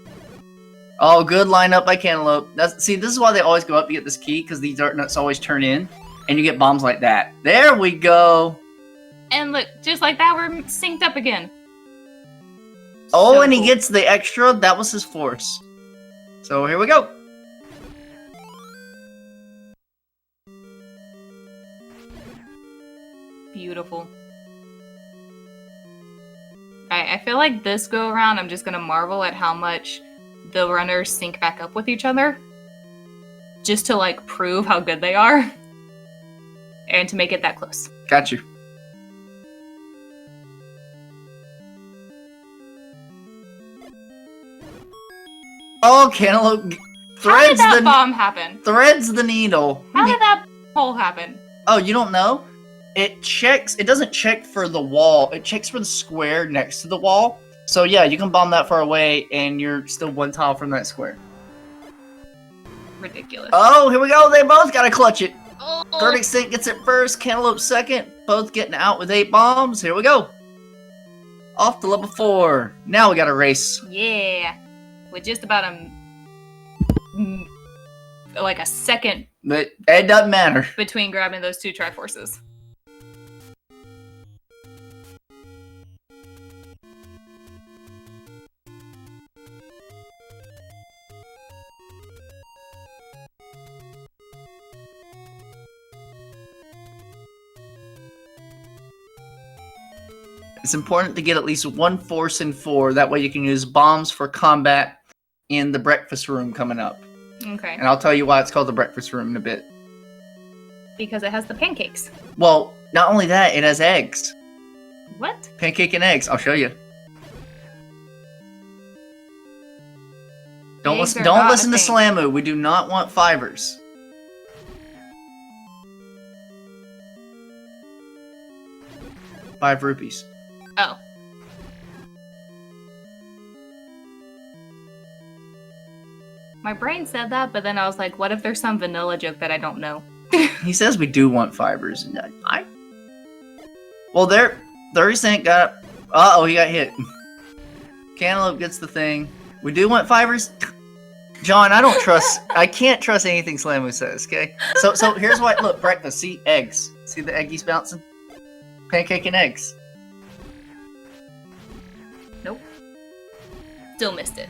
S2: Oh, good lineup by Cantaloupe. See, this is why they always go up to get this key, because these dart nuts always turn in, and you get bombs like that. There we go.
S1: And look, just like that, we're synced up again.
S2: Oh,
S1: So
S2: and
S1: cool.
S2: he gets the extra. That was his force. So here we go.
S1: Beautiful. I feel like this go around, I'm just gonna marvel at how much the runners sync back up with each other. Just to like prove how good they are. And to make it that close.
S2: Got you. Oh, Cantaloupe
S1: How did that bomb happen?
S2: Threads the needle.
S1: How did that hole happen?
S2: Oh, you don't know? It checks. It doesn't check for the wall. It checks for the square next to the wall. So yeah, you can bomb that far away, and you're still 1 tile from that square.
S1: Ridiculous.
S2: Oh, here we go. They both gotta clutch it.
S1: Oh.
S2: Third Extent gets it first. Cantaloupe second. Both getting out with 8 bombs. Here we go. Off to level 4. Now we got a race.
S1: Yeah. With just about a second.
S2: But it doesn't matter.
S1: Between grabbing those 2 Triforces.
S2: It's important to get at least 1 force in 4. That way you can use bombs for combat in the breakfast room coming up.
S1: Okay.
S2: And I'll tell you why it's called the breakfast room in a bit.
S1: Because it has the pancakes.
S2: Well, not only that, it has eggs.
S1: What?
S2: Pancake and eggs. I'll show you. Don't listen to Slamu. We do not want fivers. ₹5.
S1: Oh. My brain said that, but then I was like, what if there's some vanilla joke that I don't know?
S2: He says we do want fibers. And well, there, 30 got... Uh-oh, he got hit. Cantaloupe gets the thing. We do want fibers? John, I can't trust anything Slamu says, okay? So here's why, look, breakfast, see, eggs. See the eggies bouncing? Pancake and eggs.
S1: Nope. Still missed it.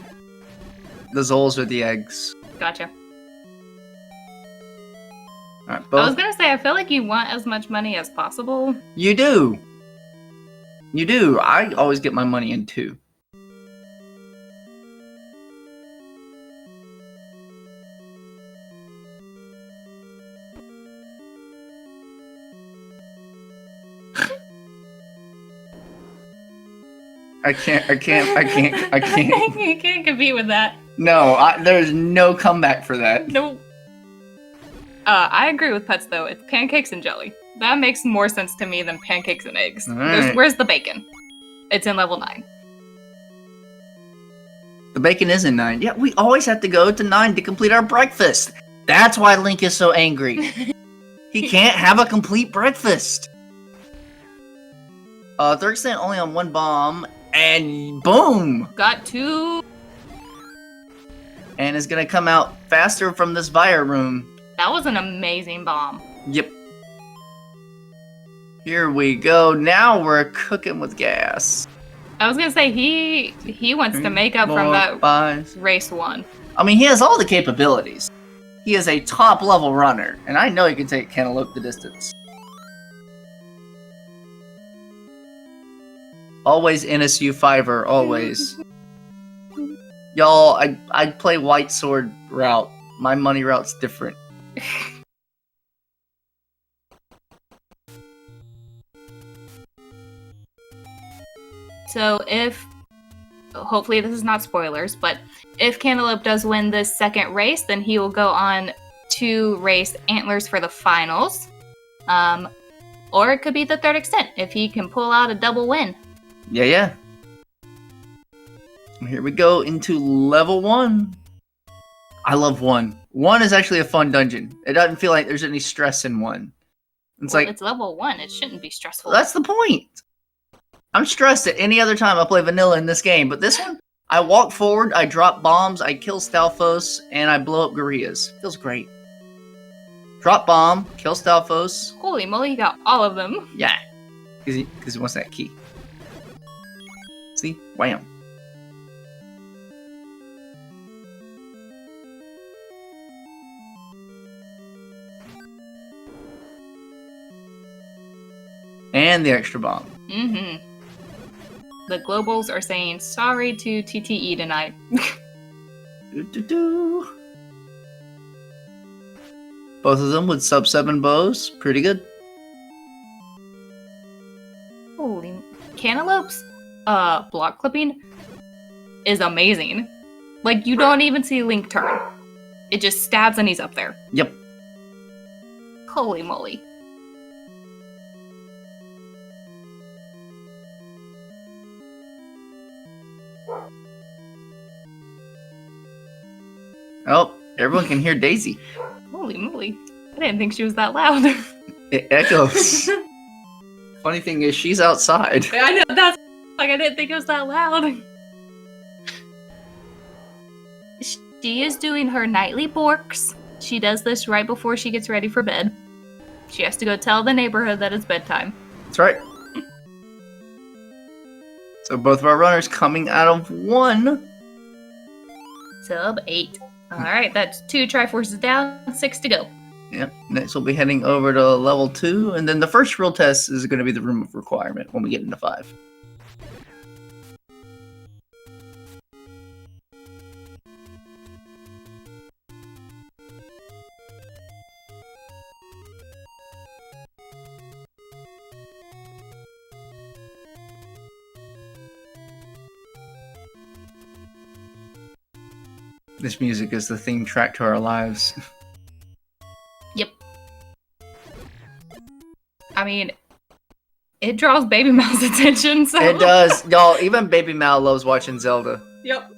S2: The Zols are the eggs.
S1: Gotcha.
S2: Alright, both.
S1: I was gonna say, I feel like you want as much money as possible.
S2: You do. You do. I always get my money in 2. I can't.
S1: You can't compete with that.
S2: No, there's no comeback for that.
S1: Nope. I agree with Pets though. It's pancakes and jelly. That makes more sense to me than pancakes and eggs.
S2: Right.
S1: Where's the bacon? It's in level 9.
S2: The bacon is in 9. Yeah, we always have to go to 9 to complete our breakfast. That's why Link is so angry. He can't have a complete breakfast. 30% only on 1 bomb, and boom!
S1: Got 2.
S2: And is gonna come out faster from this fire room.
S1: That was an amazing bomb.
S2: Yep. Here we go. Now we're cooking with gas.
S1: I was gonna say he wants to make up from that race 1.
S2: I mean, he has all the capabilities. He is a top level runner, and I know he can take Cantaloupe the distance. Always NSU Fiver, always. Y'all, I play White Sword route. My money route's different.
S1: So if hopefully this is not spoilers, but if Cantaloupe does win this second race, then he will go on to race Antlers for the finals. Or it could be the third extent if he can pull out a double win.
S2: Yeah. Here we go into level 1. I love 1. 1 is actually a fun dungeon. It doesn't feel like there's any stress in 1.
S1: It's level 1. It shouldn't be stressful.
S2: That's the point. I'm stressed at any other time I play vanilla in this game, but this one, I walk forward, I drop bombs, I kill Stalfos, and I blow up gorillas. Feels great. Drop bomb, kill Stalfos.
S1: Holy moly, you got all of them.
S2: Yeah, because he wants that key. See? Wham. And the extra bomb.
S1: Mm-hmm. The Globals are saying sorry to TTE tonight.
S2: Both of them with sub 7 bows. Pretty good.
S1: Holy... Cantaloupes, block clipping is amazing. Like, you don't even see Link turn. It just stabs and he's up there.
S2: Yep.
S1: Holy moly.
S2: Oh, everyone can hear Daisy.
S1: Holy moly. I didn't think she was that loud.
S2: It echoes. Funny thing is, she's outside.
S1: I know, that's... Like, I didn't think it was that loud. She is doing her nightly borks. She does this right before she gets ready for bed. She has to go tell the neighborhood that it's bedtime.
S2: That's right. So both of our runners coming out of 1.
S1: Sub 8. Alright, that's 2 Triforces down, 6 to go.
S2: Yep. Next we'll be heading over to level 2, and then the first real test is going to be the Room of Requirement when we get into 5. This music is the theme track to our lives.
S1: Yep. I mean, it draws Baby Mal's attention, so...
S2: It does. Y'all, even Baby Mal loves watching Zelda.
S1: Yep.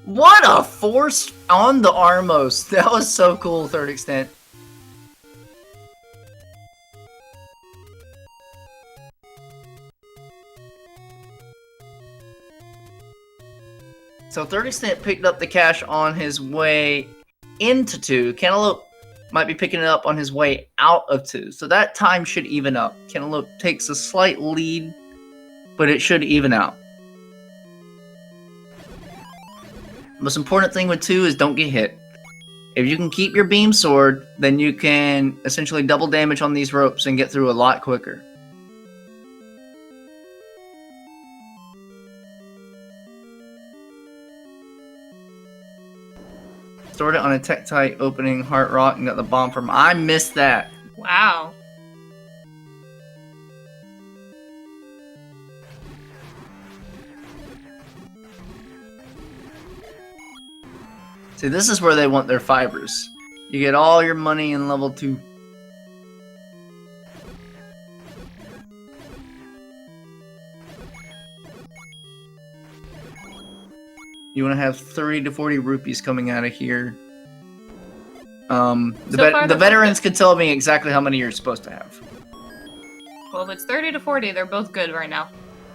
S2: What a force on the Armos. That was so cool, Third Extent. So Third Extent picked up the cash on his way into 2. Cantaloupe might be picking it up on his way out of 2. So that time should even up. Cantaloupe takes a slight lead, but it should even out. Most important thing with 2 is don't get hit. If you can keep your beam sword, then you can essentially double damage on these ropes and get through a lot quicker. Started on a Tektite opening Heart Rock and got the bomb from... I missed that.
S1: Wow.
S2: See, this is where they want their fibers. You get all your money in level 2. You want to have 30 to 40 rupees coming out of here. The veterans could tell me exactly how many you're supposed to have.
S1: Well, if it's 30 to 40, they're both good right now.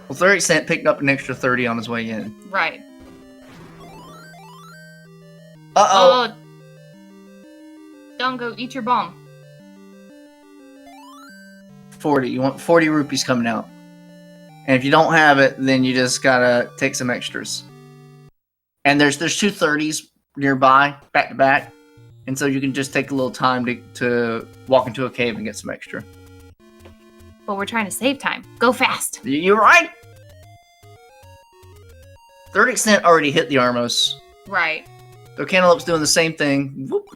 S2: Well, 30 Cent picked up an extra 30 on his way in.
S1: Right.
S2: Uh-oh.
S1: Don't go eat your bomb.
S2: 40. You want 40 rupees coming out. And if you don't have it, then you just gotta take some extras. And there's 2 30s nearby, back to back. And so you can just take a little time to walk into a cave and get some extra.
S1: But we're trying to save time. Go fast.
S2: You're right. Third Extent already hit the Armos.
S1: Right.
S2: So Cantaloupe's doing the same thing. Whoop.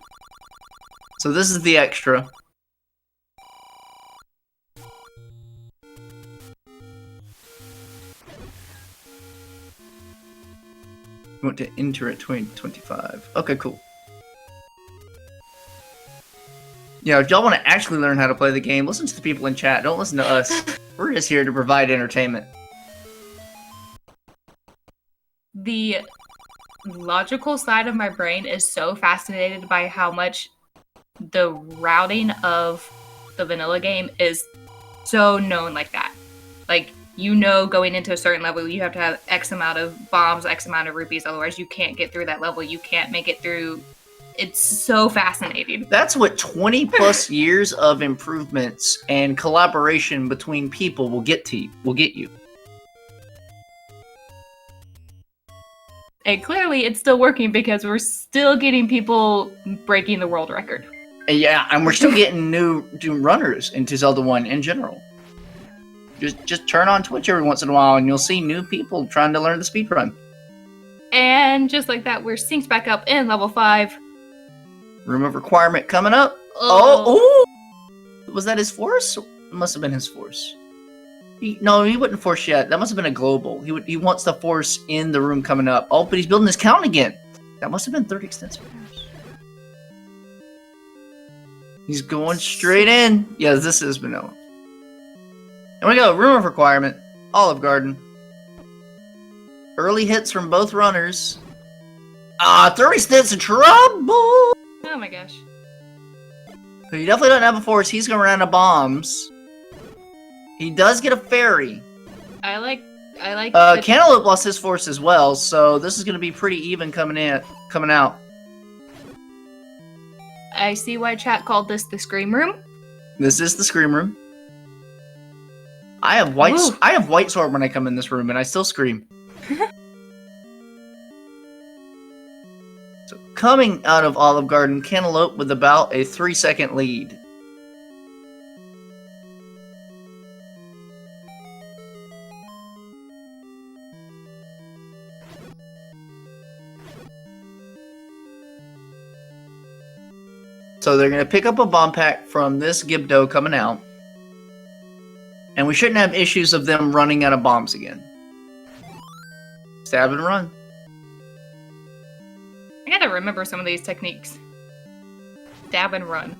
S2: So this is the extra. You want to enter at 2025. Okay, cool. Yeah, if y'all want to actually learn how to play the game, listen to the people in chat. Don't listen to us. We're just here to provide entertainment.
S1: The logical side of my brain is so fascinated by how much the routing of the vanilla game is so known like that. Like, you know, going into a certain level, you have to have X amount of bombs, X amount of rupees, otherwise you can't get through that level. You can't make it through. It's so fascinating.
S2: That's what 20 plus years of improvements and collaboration between people will get you.
S1: And clearly it's still working because we're still getting people breaking the world record.
S2: Yeah, and we're still getting new runners into Zelda 1 in general. Just turn on Twitch every once in a while and you'll see new people trying to learn the speedrun.
S1: And just like that, we're synced back up in level 5.
S2: Room of requirement coming up. Oh, was that his force? It must have been his force. No, he wouldn't force yet. That must have been a global. He wants the force in the room coming up. Oh, but he's building his count again. That must have been TheThirdExtent. He's going straight in. Yeah, this is vanilla. And we go. Room of requirement. Olive Garden. Early hits from both runners. TheThirdExtent's in trouble.
S1: Oh my gosh.
S2: So he definitely doesn't have a force. He's going to run out of bombs. He does get a fairy.
S1: I like.
S2: Cantaloupe lost his force as well, so this is going to be pretty even coming out.
S1: I see why chat called this the Scream Room.
S2: This is the Scream Room. I have white sword when I come in this room, and I still scream. So coming out of Olive Garden, Cantaloupe with about a 3-second lead. So they're going to pick up a bomb pack from this Gibdo coming out. And we shouldn't have issues of them running out of bombs again. Stab and run.
S1: I gotta remember some of these techniques. Stab and run.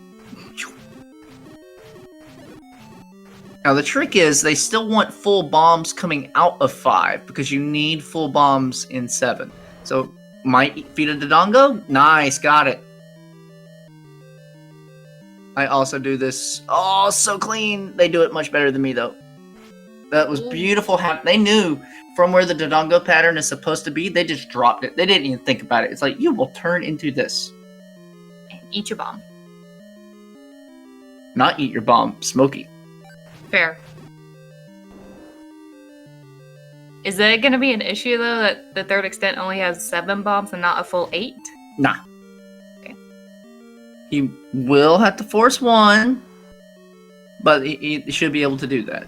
S2: Now the trick is they still want full bombs coming out of 5 because you need full bombs in 7. So might feed a Dodongo? Nice, got it. I also do this. Oh, so clean. They do it much better than me, though. That was beautiful. They knew from where the Dodongo pattern is supposed to be. They just dropped it. They didn't even think about it. It's like, you will turn into this.
S1: And eat your bomb.
S2: Not eat your bomb. Smoky.
S1: Fair. Is it going to be an issue, though, that the TheThirdExtent only has 7 bombs and not a full 8?
S2: Nah. He will have to force 1, but he should be able to do that.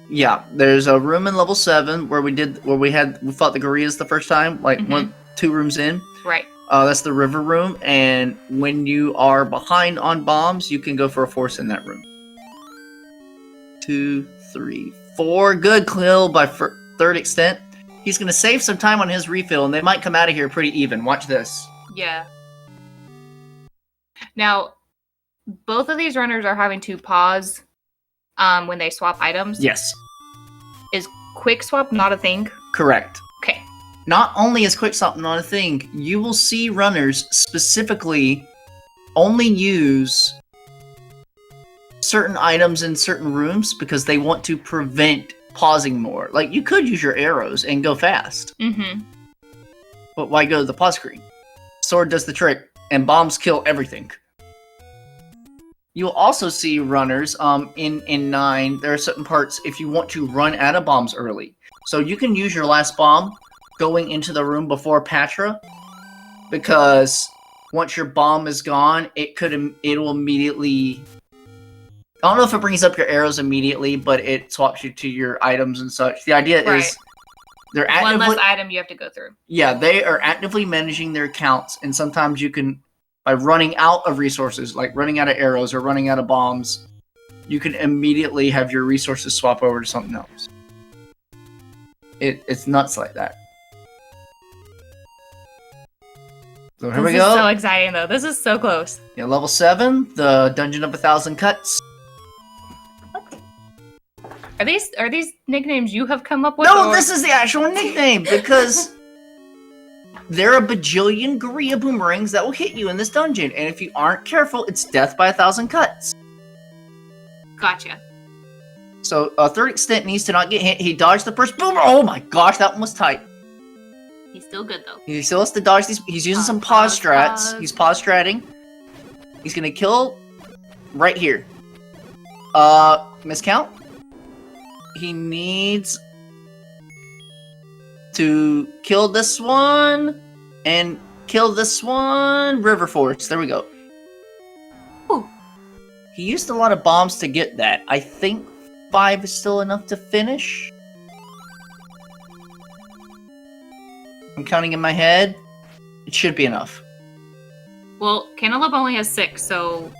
S2: Yeah, there's a room in level 7 where we fought the gorillas the first time, like 2 rooms in.
S1: Right.
S2: That's the river room, and when you are behind on bombs, you can go for a force in that room. 2, 3, 4. Good kill by TheThirdExtent. He's going to save some time on his refill, and they might come out of here pretty even. Watch this.
S1: Yeah. Now, both of these runners are having to pause when they swap items.
S2: Yes.
S1: Is quick swap not a thing?
S2: Correct.
S1: Okay.
S2: Not only is quick swap not a thing, you will see runners specifically only use certain items in certain rooms because they want to prevent pausing more. Like, you could use your arrows and go fast.
S1: Mm-hmm.
S2: But why go to the pause screen? Sword does the trick, and bombs kill everything. You'll also see runners in 9. There are certain parts if you want to run out of bombs early. So you can use your last bomb going into the room before Patra, because once your bomb is gone, it'll immediately. I don't know if it brings up your arrows immediately, but it swaps you to your items and such. The idea is they're actively,
S1: one less item you have to go through.
S2: Yeah, they are actively managing their accounts, and sometimes you can. By running out of resources, like running out of arrows or running out of bombs, you can immediately have your resources swap over to something else. It's nuts like that. So here we
S1: This
S2: go.
S1: is so exciting, though. This is so close.
S2: Yeah, level 7, the Dungeon of 1,000 Cuts.
S1: Are these nicknames you have come up with?
S2: No, this is the actual nickname because there are a bajillion Gorilla boomerangs that will hit you in this dungeon, and if you aren't careful, it's death by 1,000 cuts.
S1: Gotcha.
S2: So, Third Extent needs to not get hit. He dodged the first boomerang. Oh my gosh, that one was tight.
S1: He's still good, though.
S2: He still has to dodge these. He's using some pause strats. He's pause stratting. He's gonna kill right here. Miscount. He needs to kill this one and kill this one. River Force. There we go.
S1: Ooh.
S2: He used a lot of bombs to get that. I think 5 is still enough to finish. I'm counting in my head. It should be enough.
S1: Well, Cantaloupe only has 6, so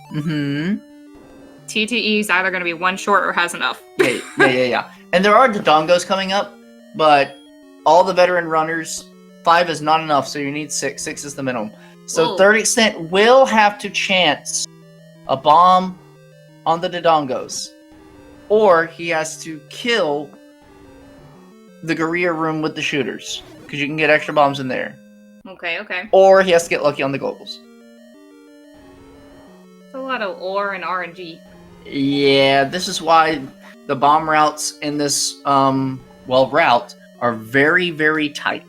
S1: TTE is either going to be one short or has enough.
S2: Yeah. And there are Dodongos coming up, but all the veteran runners, 5 is not enough, so you need 6. 6 is the minimum. So Third Extent will have to chance a bomb on the Dodongos, or he has to kill the Gorilla room with the shooters, because you can get extra bombs in there.
S1: Okay.
S2: Or he has to get lucky on the globals.
S1: It's a lot of ore and RNG.
S2: Yeah, this is why the bomb routes in this, route are very, very tight.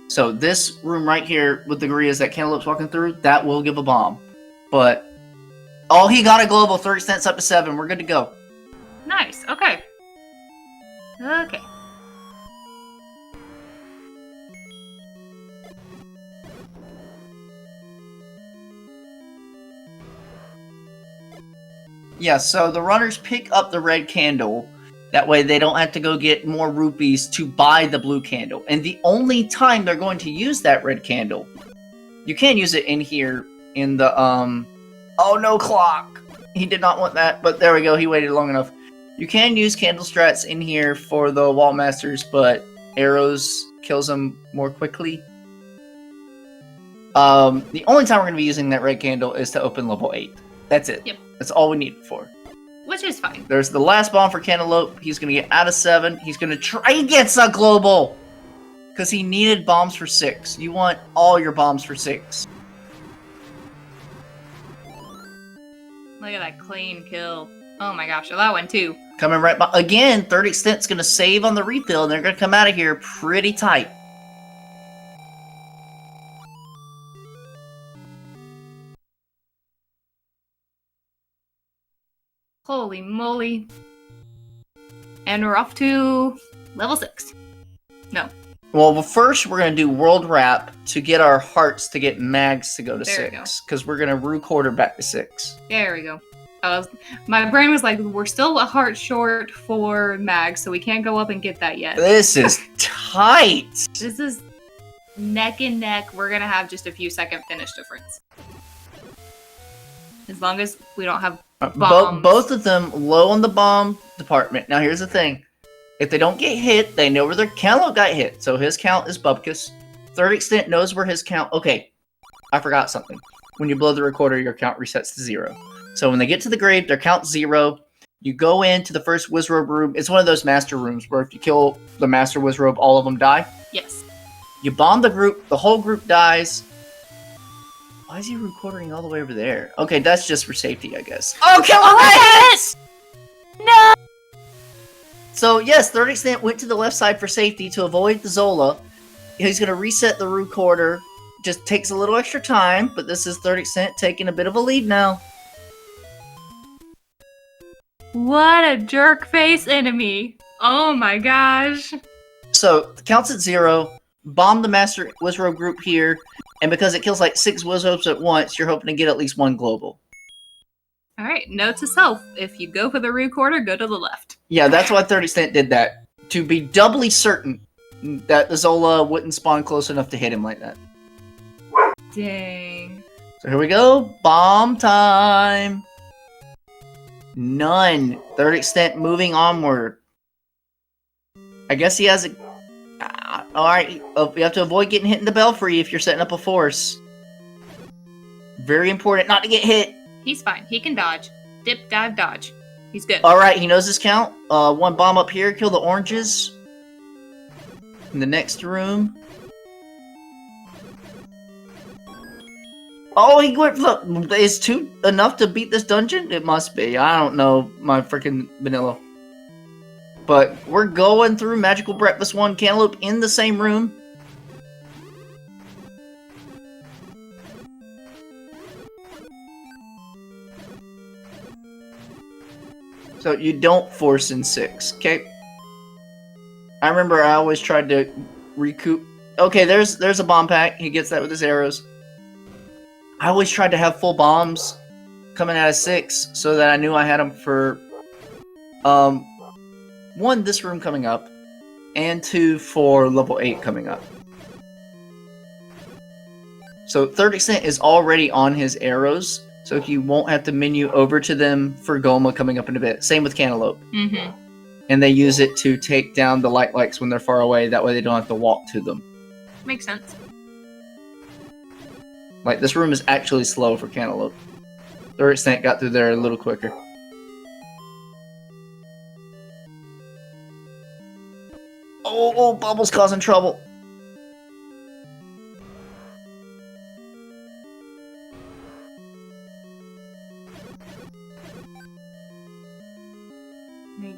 S2: So this room right here with the gorillas that Cantaloupe's walking through, that will give a bomb. But, oh, he got a global. Third Extent's up to 7. We're good to go.
S1: Nice. Okay.
S2: Yeah, so the runners pick up the red candle. That way they don't have to go get more rupees to buy the blue candle. And the only time they're going to use that red candle, you can use it in here in the, oh no, clock. He did not want that, but there we go. He waited long enough. You can use candle strats in here for the wall masters, but arrows kills them more quickly. The only time we're going to be using that red candle is to open level 8. That's it.
S1: Yep.
S2: That's all we need it for.
S1: Which is fine.
S2: There's the last bomb for Cantaloupe. He's going to get out of 7. He's going to try and get a global. Because he needed bombs for 6. You want all your bombs for 6.
S1: Look at that clean kill. Oh my gosh, that one too.
S2: Coming right by. Again, Third Extent's going to save on the refill, and they're going to come out of here pretty tight.
S1: Holy moly. And we're off to level 6. No.
S2: Well, first we're going to do World Wrap to get our hearts to get mags to go to
S1: There we
S2: 6. Because we're going to recorder back to 6.
S1: There we go. My brain was like, we're still a heart short for mag, so we can't go up and get that yet.
S2: This is tight.
S1: This is neck and neck. We're going to have just a few second finish difference. As long as we don't have bombs.
S2: Both of them low on the bomb department. Now here's the thing. If they don't get hit, they know where their Cantaloupe got hit. So his count is Bubkus. Third Extent knows where his count... Okay, I forgot something. When you blow the recorder, your count resets to 0. So when they get to the grave, their count's 0. You go into the first Wizrobe room. It's one of those master rooms where if you kill the master Wizrobe, all of them die.
S1: Yes.
S2: You bomb the group. The whole group dies. Why is he recording all the way over there? Okay, that's just for safety, I guess. Oh, kill him!
S1: No!
S2: So, yes, Third Extent went to the left side for safety to avoid the Zola. He's going to reset the recorder. Just takes a little extra time, but this is Third Extent taking a bit of a lead now.
S1: What a jerk face enemy. Oh my gosh.
S2: So, the count's at 0. Bomb the Master Wizrobe group here. And because it kills like 6 Wizrobes at once, you're hoping to get at least 1 global.
S1: Alright, note to self. If you go for the recorder, go to the left.
S2: Yeah, that's why Third Extent did that. To be doubly certain that the Zola wouldn't spawn close enough to hit him like that.
S1: Dang.
S2: So here we go. Bomb time. None. Third Extent moving onward. I guess he has a... Alright, you have to avoid getting hit in the belfry if you're setting up a force. Very important not to get hit.
S1: He's fine. He can dodge. Dip, dive, dodge. He's good.
S2: Alright, he knows his count. One bomb up here, kill the oranges. In the next room. Oh, he went for the... Is 2 enough to beat this dungeon? It must be. I don't know my freaking vanilla. But we're going through Magical Breakfast 1 Cantaloupe in the same room. So you don't force in 6, okay? I remember I always tried to recoup. Okay, there's a bomb pack. He gets that with his arrows. I always tried to have full bombs coming out of 6 so that I knew I had them for 1, this room coming up, and 2 for level 8 coming up. So TherdExtent is already on his arrows, so he won't have to menu over to them for Goma coming up in a bit. Same with Cantaloupe.
S1: Mm-hmm.
S2: And they use it to take down the light likes when they're far away, that way they don't have to walk to them.
S1: Makes sense.
S2: Like, this room is actually slow for Cantaloupe. TherdExtent got through there a little quicker. Oh, Bubble's causing trouble.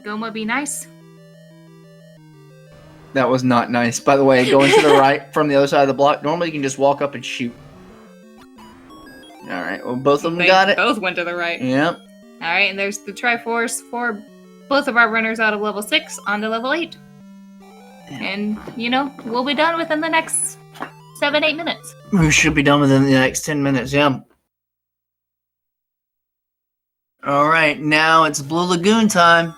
S1: Goma be nice.
S2: That was not nice. By the way, going to the right from the other side of the block, normally you can just walk up and shoot. Alright, well, both of them got it.
S1: Both went to the right.
S2: Yep.
S1: Alright, and there's the Triforce for both of our runners out of level 6 onto level 8. Yeah. And, you know, we'll be done within the next 7-8 minutes.
S2: We should be done within the next 10 minutes, yeah. Alright, now it's Blue Lagoon time.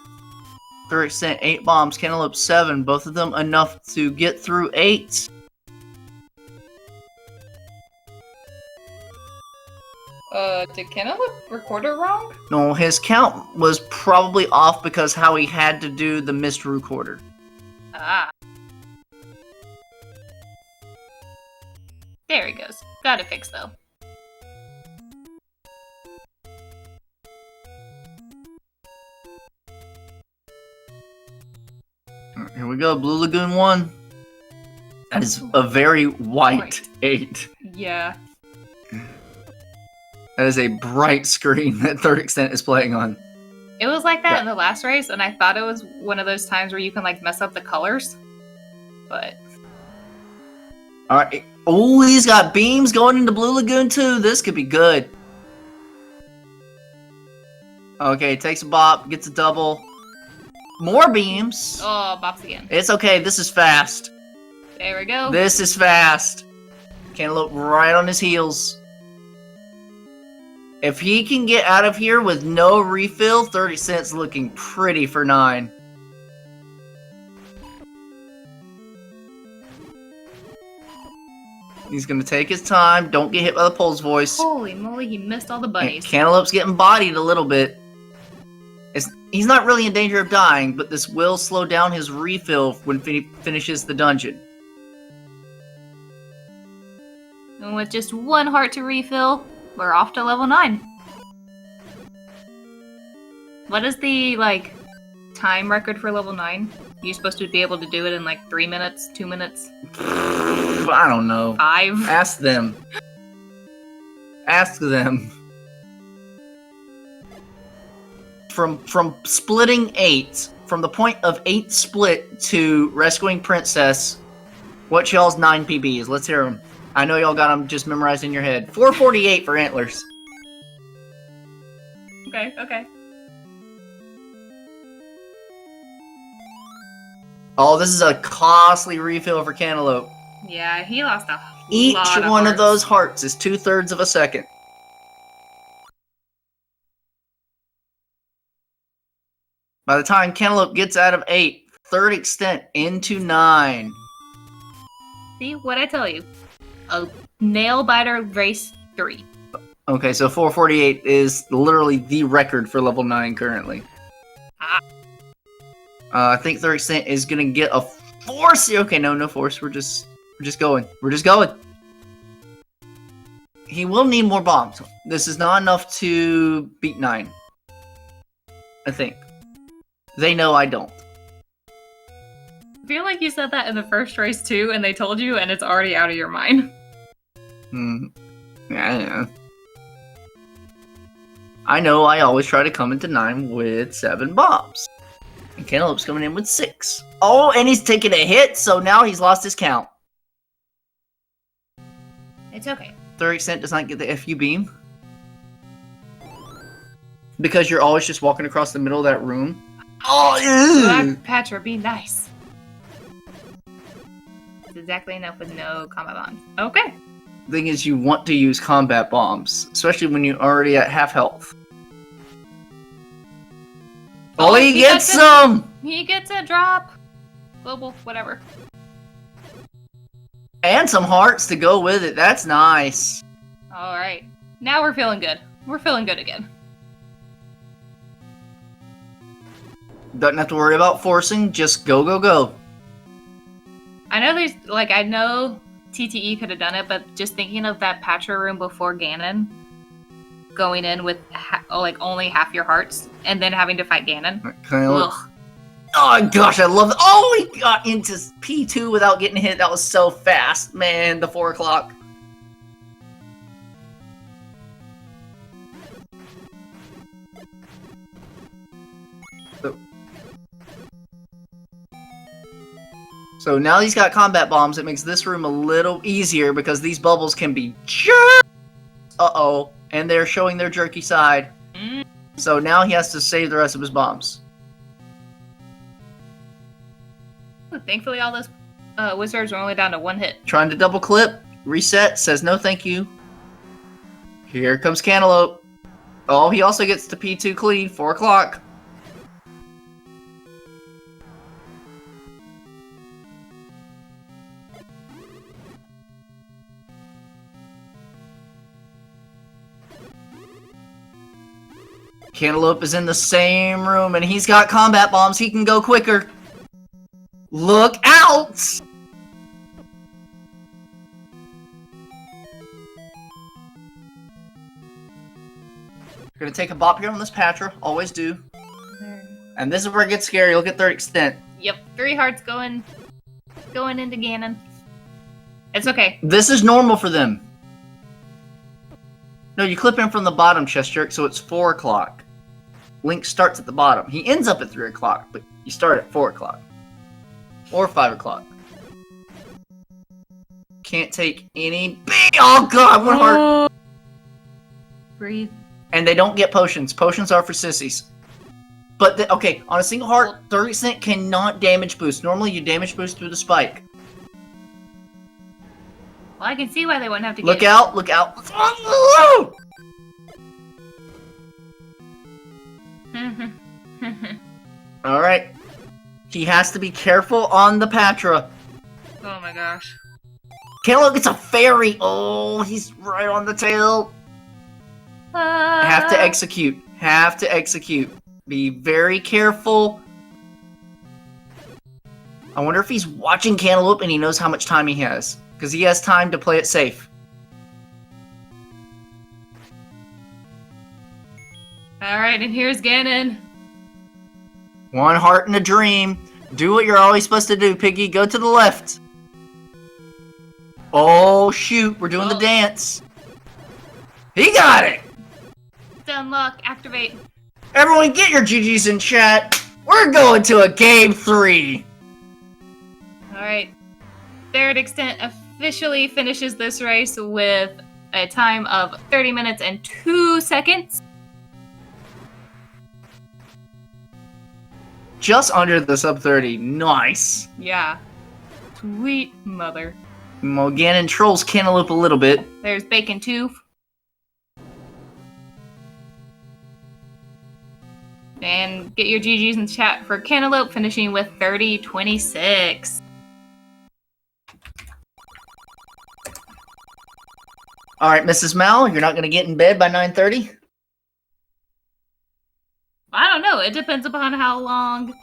S2: TherdExtent 8 bombs, Cantaloupe 7, both of them enough to get through 8.
S1: Did Cantaloupe record it wrong?
S2: No, his count was probably off because how he had to do the missed recorder.
S1: Ah. There he goes. Got it fixed, though.
S2: Here we go, Blue Lagoon 1. That is a very white 8.
S1: Yeah.
S2: That is a bright screen that TherdExtent is playing on.
S1: It was like that in the last race, and I thought it was one of those times where you can, like, mess up the colors. But...
S2: Alright. Oh, he's got beams going into Blue Lagoon too. This could be good. Okay, takes a bop, gets a double. More beams.
S1: Oh, bops again.
S2: It's okay, this is fast.
S1: There we go.
S2: This is fast. Cantaloupe right on his heels. If he can get out of here with no refill, TherdExtent's looking pretty for 9. He's going to take his time. Don't get hit by the pole's voice.
S1: Holy moly, he missed all the bunnies.
S2: And Cantaloupe's getting bodied a little bit. He's not really in danger of dying, but this will slow down his refill when he finishes the dungeon.
S1: And with just 1 heart to refill, we're off to level 9. What is the, like, time record for level 9? You're supposed to be able to do it in, like, 3 minutes, 2 minutes?
S2: I don't know.
S1: 5?
S2: Ask them. Ask them. From splitting 8, from the point of 8 split to rescuing Princess, what's y'all's 9 PBs? Let's hear them. I know y'all got them just memorized in your head. 448 for Antlers.
S1: Okay.
S2: Oh, this is a costly refill for Cantaloupe.
S1: Yeah, he lost a
S2: Each
S1: lot of
S2: one
S1: hearts.
S2: of those hearts is 2/3 of a second. By the time Cantaloupe gets out of 8, TherdExtent into 9.
S1: See, what'd I tell you? A nail-biter race 3.
S2: Okay, so 448 is literally the record for level 9 currently.
S1: Ah.
S2: I think TherdExtent is going to get a Force! Okay, no force. We're just going. We're just going. He will need more bombs. This is not enough to beat 9. I think. They know I don't.
S1: I feel like you said that in the first race too, and they told you, and it's already out of your mind.
S2: Yeah. I know I always try to come into 9 with 7 bombs. And Cantaloupe's coming in with 6. Oh, and he's taking a hit, so now he's lost his count.
S1: It's okay.
S2: TheThirdExtent does not get the FU beam. Because you're always just walking across the middle of that room. Oh, ew!
S1: Patra, be nice. It's exactly enough with no combat bombs. Okay.
S2: Thing is, you want to use combat bombs, especially when you're already at half health. Oh, he gets some!
S1: He gets a drop. Global, whatever.
S2: And some hearts to go with it. That's nice.
S1: Alright. Now we're feeling good. We're feeling good again.
S2: Don't have to worry about forcing. Just go, go, go.
S1: I know there's, I know TTE could have done it, but just thinking of that Patra room before Ganon, going in with, only half your hearts, and then having to fight Ganon.
S2: Ugh. Oh gosh, I love it. Oh, he got into P2 without getting hit. That was so fast. Man, the 4 o'clock. So now he's got combat bombs. It makes this room a little easier because these bubbles can be jerk. Uh-oh. And they're showing their jerky side. So now he has to save the rest of his bombs.
S1: Thankfully, all those wizards are only down to 1 hit.
S2: Trying to double clip. Reset. Says no thank you. Here comes Cantaloupe. Oh, he also gets to P2 clean. 4 o'clock. Cantaloupe is in the same room, and he's got combat bombs. He can go quicker. Look out! You're gonna take a bop here on this Patra. Always do. And this is where it gets scary. Look at TheThirdExtent.
S1: Yep, 3 hearts going into Ganon. It's okay.
S2: This is normal for them. No, you clip in from the bottom, chest jerk, so it's 4 o'clock. Link starts at the bottom. He ends up at 3 o'clock, but you start at 4 o'clock. Or 5 o'clock. Can't take any... Oh god, 1 heart!
S1: Breathe.
S2: And they don't get potions. Potions are for sissies. But, okay, on a single heart, 30% cannot damage boost. Normally you damage boost through the spike.
S1: Well, I can see why they wouldn't have to get
S2: Look out, look out. Alright. He has to be careful on the Patra.
S1: Oh my gosh.
S2: Cantaloupe gets a fairy. Oh, he's right on the tail. Have to execute. Have to execute. Be very careful. I wonder if he's watching Cantaloupe and he knows how much time he has. Because he has time to play it safe.
S1: Alright, and here's Ganon.
S2: 1 heart and a dream. Do what you're always supposed to do, Piggy. Go to the left. Oh, shoot. We're doing the dance. He got it!
S1: Unlock, activate.
S2: Everyone get your GGs in chat. We're going to a game 3.
S1: Alright. TheThirdExtent officially finishes this race with a time of 30 minutes and 2 seconds.
S2: Just under the sub 30. Nice.
S1: Yeah. Sweet mother.
S2: Well, Ganon trolls Cantaloupe a little bit.
S1: There's Bacon 2. And get your GGs in the chat for Cantaloupe, finishing with 30-26.
S2: Alright, Mrs. Mal, you're not going to get in bed by 9:30?
S1: I don't know. It depends upon how long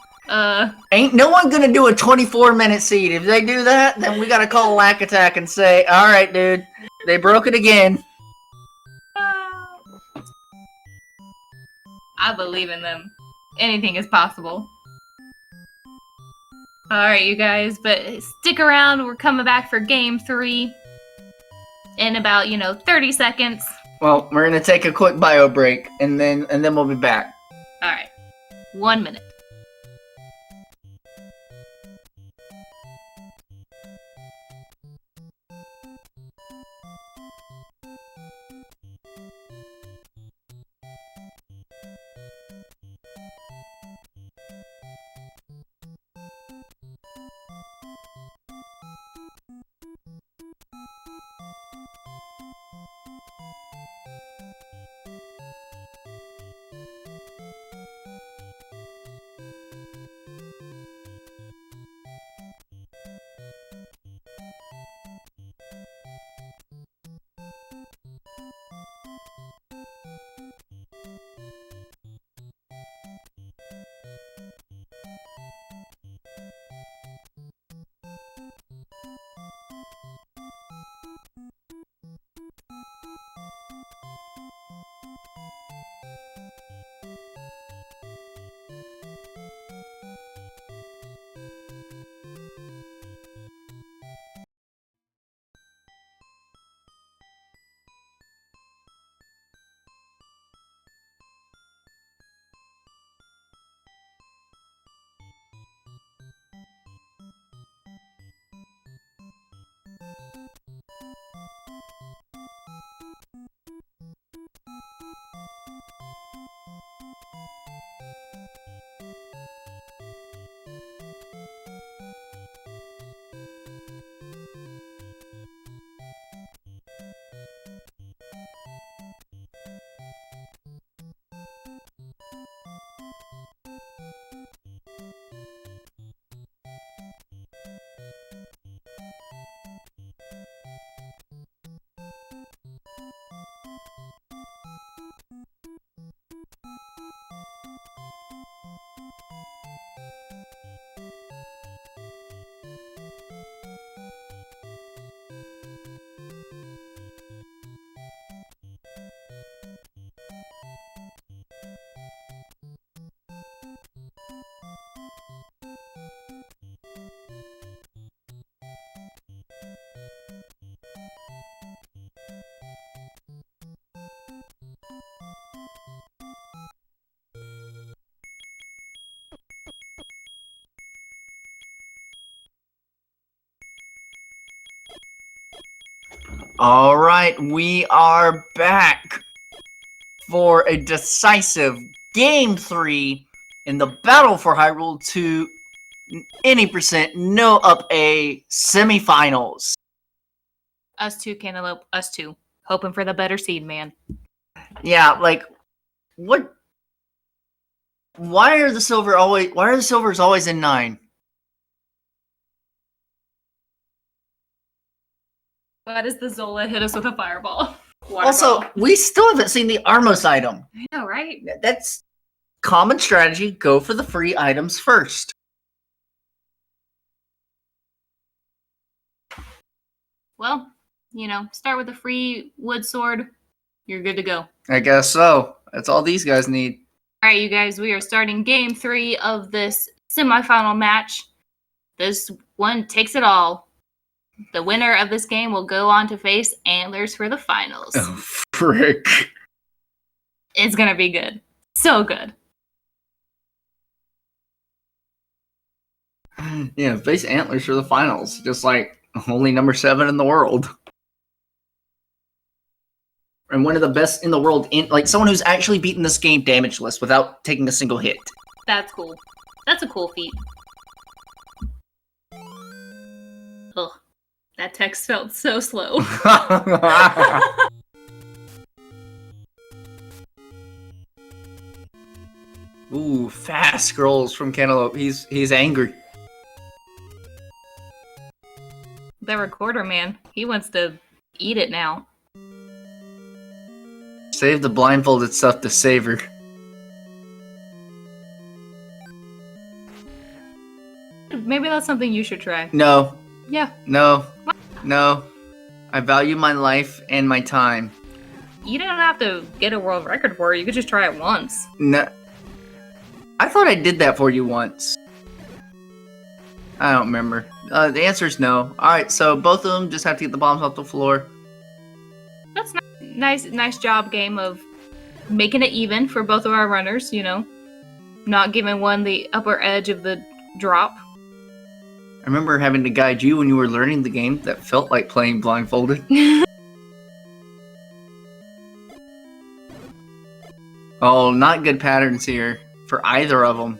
S2: Ain't no one gonna do a 24-minute seed. If they do that, then we gotta call Lack Attack and say, alright, dude, they broke it again.
S1: I believe in them. Anything is possible. Alright, you guys, but stick around. We're coming back for game 3 in about, 30 seconds.
S2: Well, we're gonna take a quick bio break, and then we'll be back.
S1: Alright. 1 minute.
S2: Alright, we are back for a decisive Game 3 in the battle for Hyrule to any percent No-Up+A Semifinals.
S1: Us two, Cantaloupe. Us two. Hoping for the better seed, man.
S2: Yeah, like, what? Why are the silvers always in 9?
S1: Why does the Zola hit us with a fireball?
S2: Also, we still haven't seen the Armos item.
S1: I know, right?
S2: That's common strategy. Go for the free items first.
S1: Well, start with a free wood sword. You're good to go.
S2: I guess so. That's all these guys need.
S1: All right, you guys, we are starting game 3 of this semifinal match. This one takes it all. The winner of this game will go on to face Antlers for the finals.
S2: Oh, frick.
S1: It's gonna be good. So good.
S2: Yeah, face Antlers for the finals. Just like only number 7 in the world. And one of the best in the world, like someone who's actually beaten this game damageless without taking a single hit.
S1: That's cool. That's a cool feat. Ugh. That text felt so slow.
S2: Ooh, fast scrolls from Cantaloupe. He's angry.
S1: The recorder man, he wants to eat it now.
S2: Save the blindfolded stuff to savor.
S1: maybe that's something you should try.
S2: No.
S1: Yeah.
S2: No. No. I value my life and my time.
S1: You don't have to get a world record for it. You could just try it once.
S2: No. I thought I did that for you once. I don't remember. The answer is no. Alright, so both of them just have to get the bombs off the floor.
S1: That's nice job, game, of making it even for both of our runners, you know. Not giving one the upper edge of the drop.
S2: I remember having to guide you when you were learning the game. That felt like playing blindfolded. Oh, not good patterns here for either of them.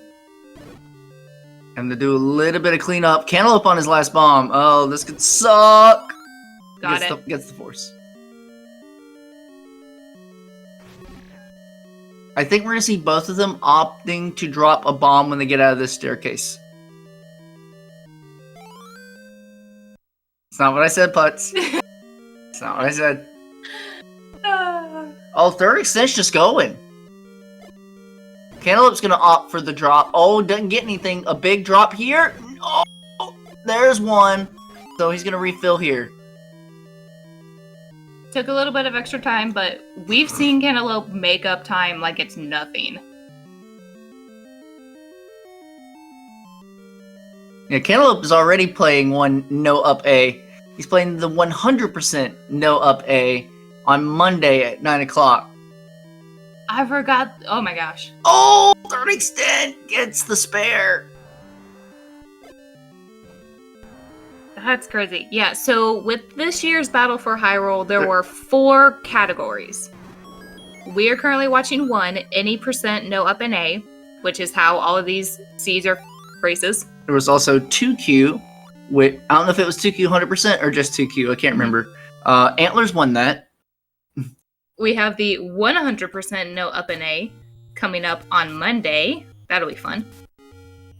S2: And to do a little bit of cleanup. Cantaloupe on his last bomb. Oh, this could suck. Gets the force. I think we're going to see both of them opting to drop a bomb when they get out of this staircase. It's not what I said, Putz. It's not what I said. Oh, third extent's just going. Cantaloupe's going to opt for the drop. Oh, doesn't get anything. A big drop here. Oh, there's one. So he's going to refill here.
S1: Took a little bit of extra time, but we've seen Cantaloupe make up time like it's nothing.
S2: Yeah, Cantaloupe is already playing one No-Up+A. He's playing the 100% No-Up+A on Monday at 9 o'clock.
S1: I forgot. Oh my gosh.
S2: Oh, third extent gets the spare.
S1: That's crazy. Yeah, so with this year's Battle for Hyrule, there were 4 categories. We are currently watching one, any percent No-Up+A, which is how all of these C's are races.
S2: There was also 2Q, which, I don't know if it was 2Q 100% or just 2Q, I can't remember. Antlers won that.
S1: We have the 100% No-Up+A coming up on Monday. That'll be fun.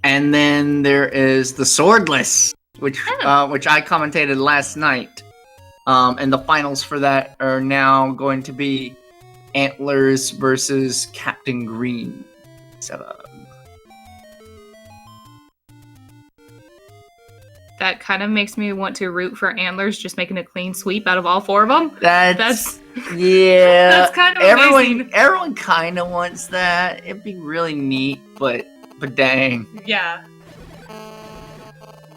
S2: And then there is the Swordless, which I commentated last night. And the finals for that are now going to be Antlers versus Captain Green.
S1: That kind of makes me want to root for Antlers, just making a clean sweep out of all 4 of them.
S2: That's yeah.
S1: That's kind of amazing.
S2: Everyone kind of wants that. It'd be really neat, but dang.
S1: Yeah.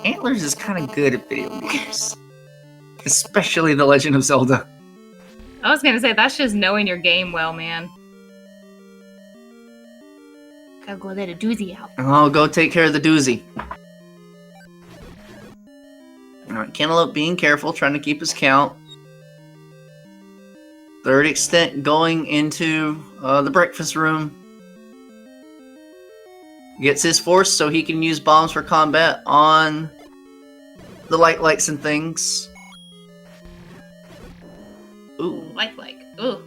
S2: Antlers is kind of good at video games, especially The Legend of Zelda.
S1: I was gonna say that's just knowing your game well, man. Gotta go let a doozy out.
S2: Oh, go take care of the doozy. Alright, Cantaloupe being careful, trying to keep his count. Third extent going into the breakfast room. Gets his force so he can use bombs for combat on the lights and things. Ooh.
S1: Like. Ooh.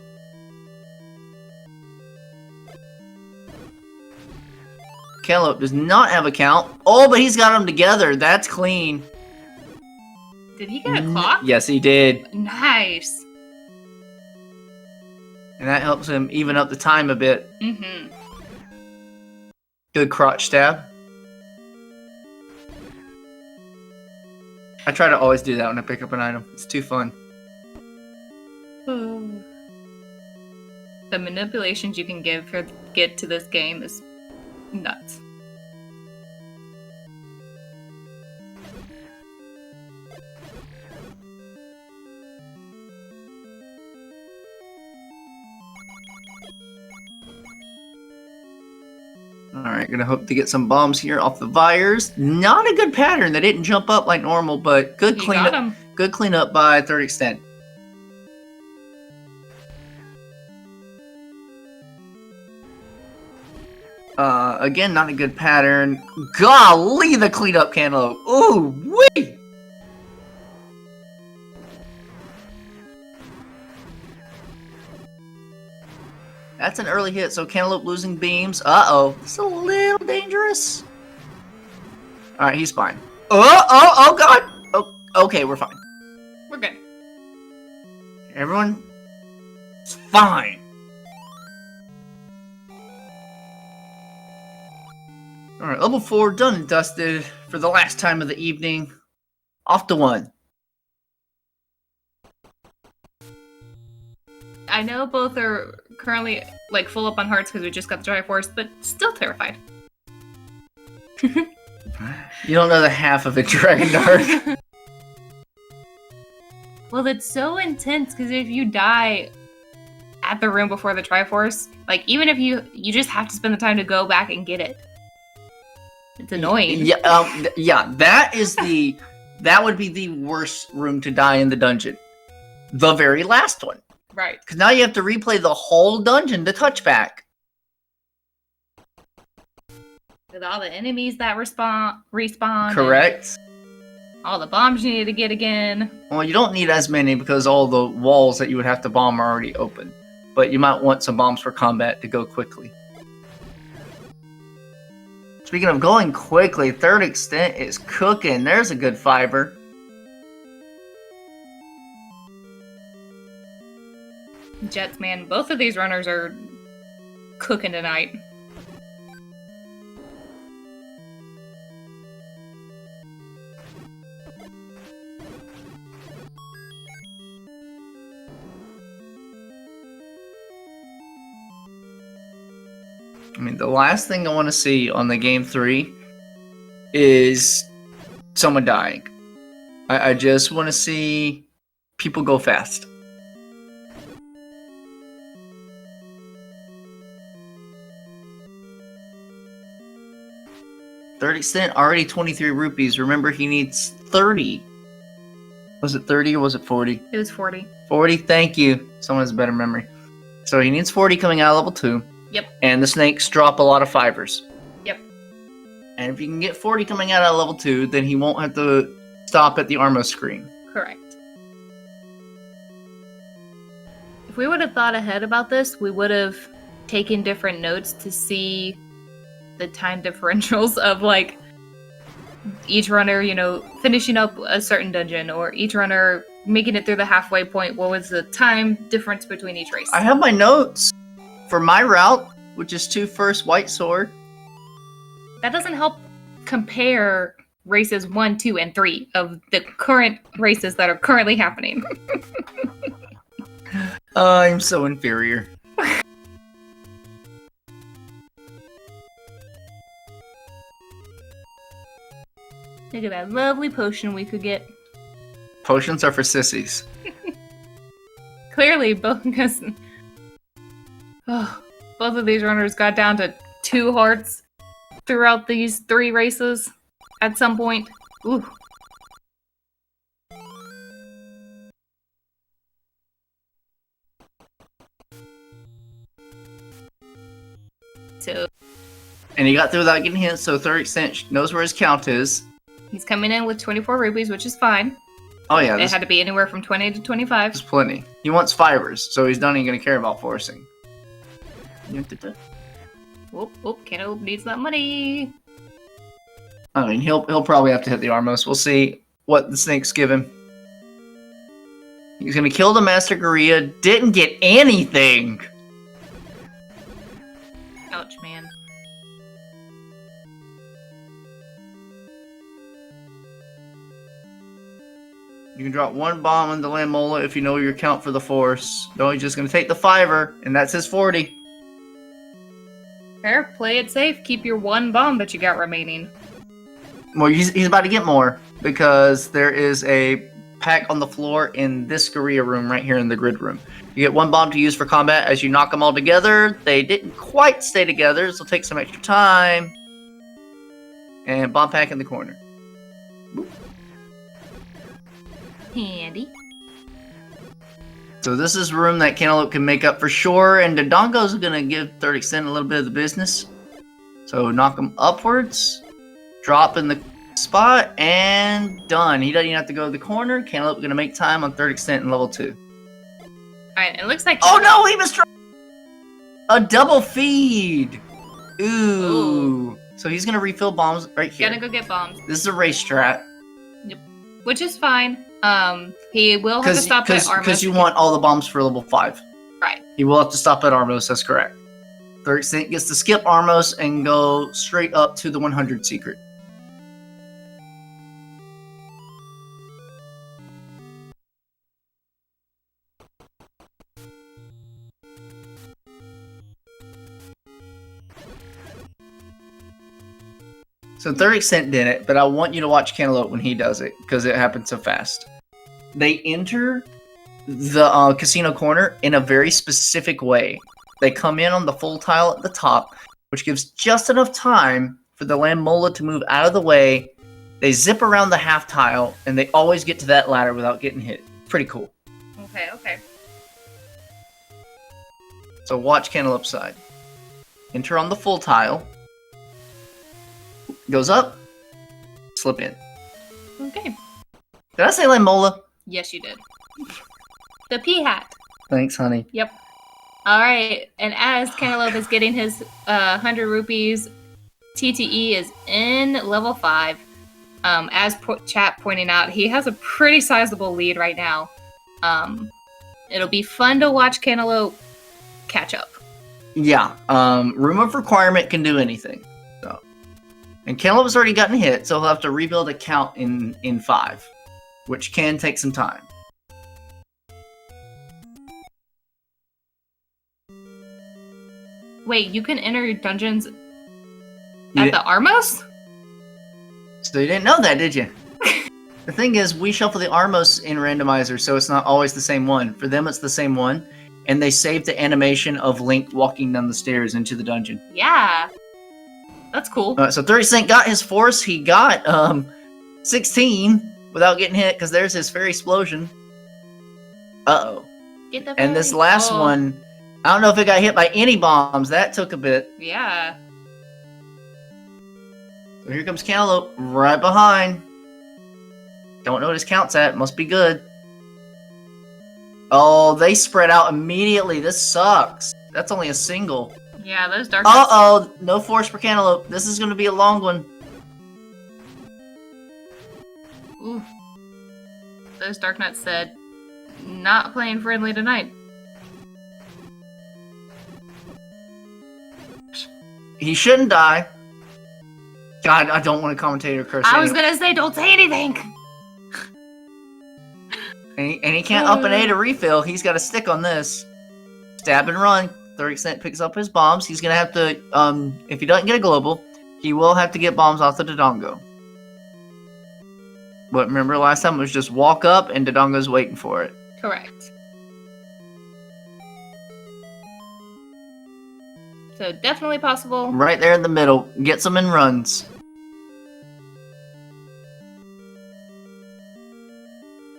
S2: Cantaloupe does not have a count. Oh, but he's got them together. That's clean.
S1: Did he get a clock?
S2: Yes, he did.
S1: Nice.
S2: And that helps him even up the time a bit.
S1: Mm-hmm.
S2: Good crotch stab. I try to always do that when I pick up an item. It's too fun.
S1: The manipulations you can get to this game is nuts.
S2: Alright, gonna hope to get some bombs here off the Vires. Not a good pattern. They didn't jump up like normal, but good cleanup. Good cleanup by third extent. Again, not a good pattern. Golly, the cleanup Cantaloupe. Ooh, wee! That's an early hit, so Cantaloupe losing beams. Uh-oh. It's a little dangerous. Alright, he's fine. Oh, God! Oh, okay, we're fine.
S1: We're good.
S2: Everyone? It's fine. Alright, level 4 done and dusted. for the last time of the evening. Off to 1.
S1: I know both are currently like full up on hearts because we just got the Triforce, but still terrified.
S2: You don't know the half of it, Dragon Dark.
S1: Well, it's so intense because if you die at the room before the Triforce, like even if you just have to spend the time to go back and get it. It's annoying.
S2: Yeah, that would be the worst room to die in the dungeon. The very last one.
S1: Right.
S2: Because now you have to replay the whole dungeon to touch back.
S1: With all the enemies that respawn.
S2: Correct.
S1: All the bombs you need to get again.
S2: Well, you don't need as many because all the walls that you would have to bomb are already open. But you might want some bombs for combat to go quickly. Speaking of going quickly, Third Extent is cooking. There's a good fiber.
S1: Jets, man. Both of these runners are cooking tonight.
S2: I mean, the last thing I want to see on the Game 3 is someone dying. I just want to see people go fast. Third Extent, already 23 rupees. Remember, he needs 30. Was it 30 or was it 40?
S1: It was 40.
S2: 40, thank you. Someone has a better memory. So he needs 40 coming out of level 2.
S1: Yep.
S2: And the snakes drop a lot of fivers.
S1: Yep.
S2: And if you can get 40 coming out of level 2, then he won't have to stop at the Armo screen.
S1: Correct. If we would have thought ahead about this, we would have taken different notes to see the time differentials of like each runner, you know, finishing up a certain dungeon or each runner making it through the halfway point. What was the time difference between each race?
S2: I have my notes for my route, which is 2 first white sword.
S1: That doesn't help compare races 1, 2, and 3 of the current races that are currently happening.
S2: I'm so inferior.
S1: Look at that lovely potion we could get.
S2: Potions are for sissies.
S1: Clearly, both because both of these runners got down to 2 hearts throughout these 3 races at some point. Ooh. So,
S2: and he got through without getting hit, so Third Extent knows where his count is.
S1: He's coming in with 24 rupees, which is fine.
S2: Oh yeah,
S1: it had to be anywhere from 20 to 25.
S2: There's plenty. He wants fibers, so he's not even going to care about forcing.
S1: Whoop, Cantaloupe needs that money.
S2: I mean, he'll probably have to hit the Armos. We'll see what the snakes give him. He's going to kill the Master Gorilla. Didn't get anything.
S1: Ouch, man.
S2: You can drop 1 bomb on the Lamola if you know your count for the force. No, he's just going to take the fiver, and that's his 40.
S1: Fair, play it safe. Keep your 1 bomb that you got remaining.
S2: Well, he's about to get more, because there is a pack on the floor in this gorilla room right here in the grid room. You get 1 bomb to use for combat. As you knock them all together, they didn't quite stay together, so take some extra time. And bomb pack in the corner. Boop.
S1: Handy.
S2: So this is a room that Cantaloupe can make up for sure, and Dodongo's going to give Third Extent a little bit of the business. So knock him upwards, drop in the spot, and done. He doesn't even have to go to the corner. Cantaloupe going to make time on Third Extent in level 2.
S1: Alright, it looks like...
S2: Oh no, he missed a double feed! Ooh. So he's going to refill bombs right here.
S1: Gonna go get bombs.
S2: This is a race strat.
S1: Yep. Which is fine. He will have to stop at Armos.
S2: Because you want all the bombs for level 5.
S1: Right.
S2: He will have to stop at Armos, that's correct. Third Extent gets to skip Armos and go straight up to the 100 secret. So TherdExtent did it, but I want you to watch Cantaloupe when he does it, because it happens so fast. They enter the casino corner in a very specific way. They come in on the full tile at the top, which gives just enough time for the Lammola to move out of the way. They zip around the half tile, and they always get to that ladder without getting hit. Pretty cool.
S1: Okay.
S2: So watch Cantaloupe's side. Enter on the full tile. Goes up. Slip in.
S1: Okay.
S2: Did I say Lammola?
S1: Yes, you did. The pea hat.
S2: Thanks, honey.
S1: Yep. All right. And as Cantaloupe is getting his 100 rupees, TTE is in level 5. As chat pointing out, he has a pretty sizable lead right now. It'll be fun to watch Cantaloupe catch up.
S2: Yeah. Room of Requirement can do anything. So. And Cantaloupe's already gotten hit, so he'll have to rebuild a count in 5, which can take some time.
S1: Wait, you can enter dungeons at the Armos?
S2: So you didn't know that, did you? The thing is, we shuffle the Armos in randomizer, so it's not always the same one. For them, it's the same one, and they save the animation of Link walking down the stairs into the dungeon.
S1: Yeah. That's cool.
S2: So 30 got his force. He got 16 without getting hit, because there's his fairy explosion. Uh-oh. And this last one, I don't know if it got hit by any bombs. That took a bit.
S1: Yeah.
S2: So here comes Cantaloupe right behind. Don't know what his count's at. Must be good. Oh, they spread out immediately. This sucks. That's only a single.
S1: Yeah, those dark.
S2: Uh-oh. No force for Cantaloupe. This is going to be a long one.
S1: Ooh. Those Dark Knights said, not playing friendly tonight.
S2: He shouldn't die. God, I don't want a commentator curse.
S1: I was gonna say, don't say anything.
S2: And he can't up an A to refill. He's got to stick on this. Stab and run. 30% picks up his bombs. He's gonna have to, if he doesn't get a global, he will have to get bombs off the Dodongo. But remember last time it was just walk up and Dodongo's waiting for it.
S1: Correct. So definitely possible.
S2: Right there in the middle. Gets them in runs.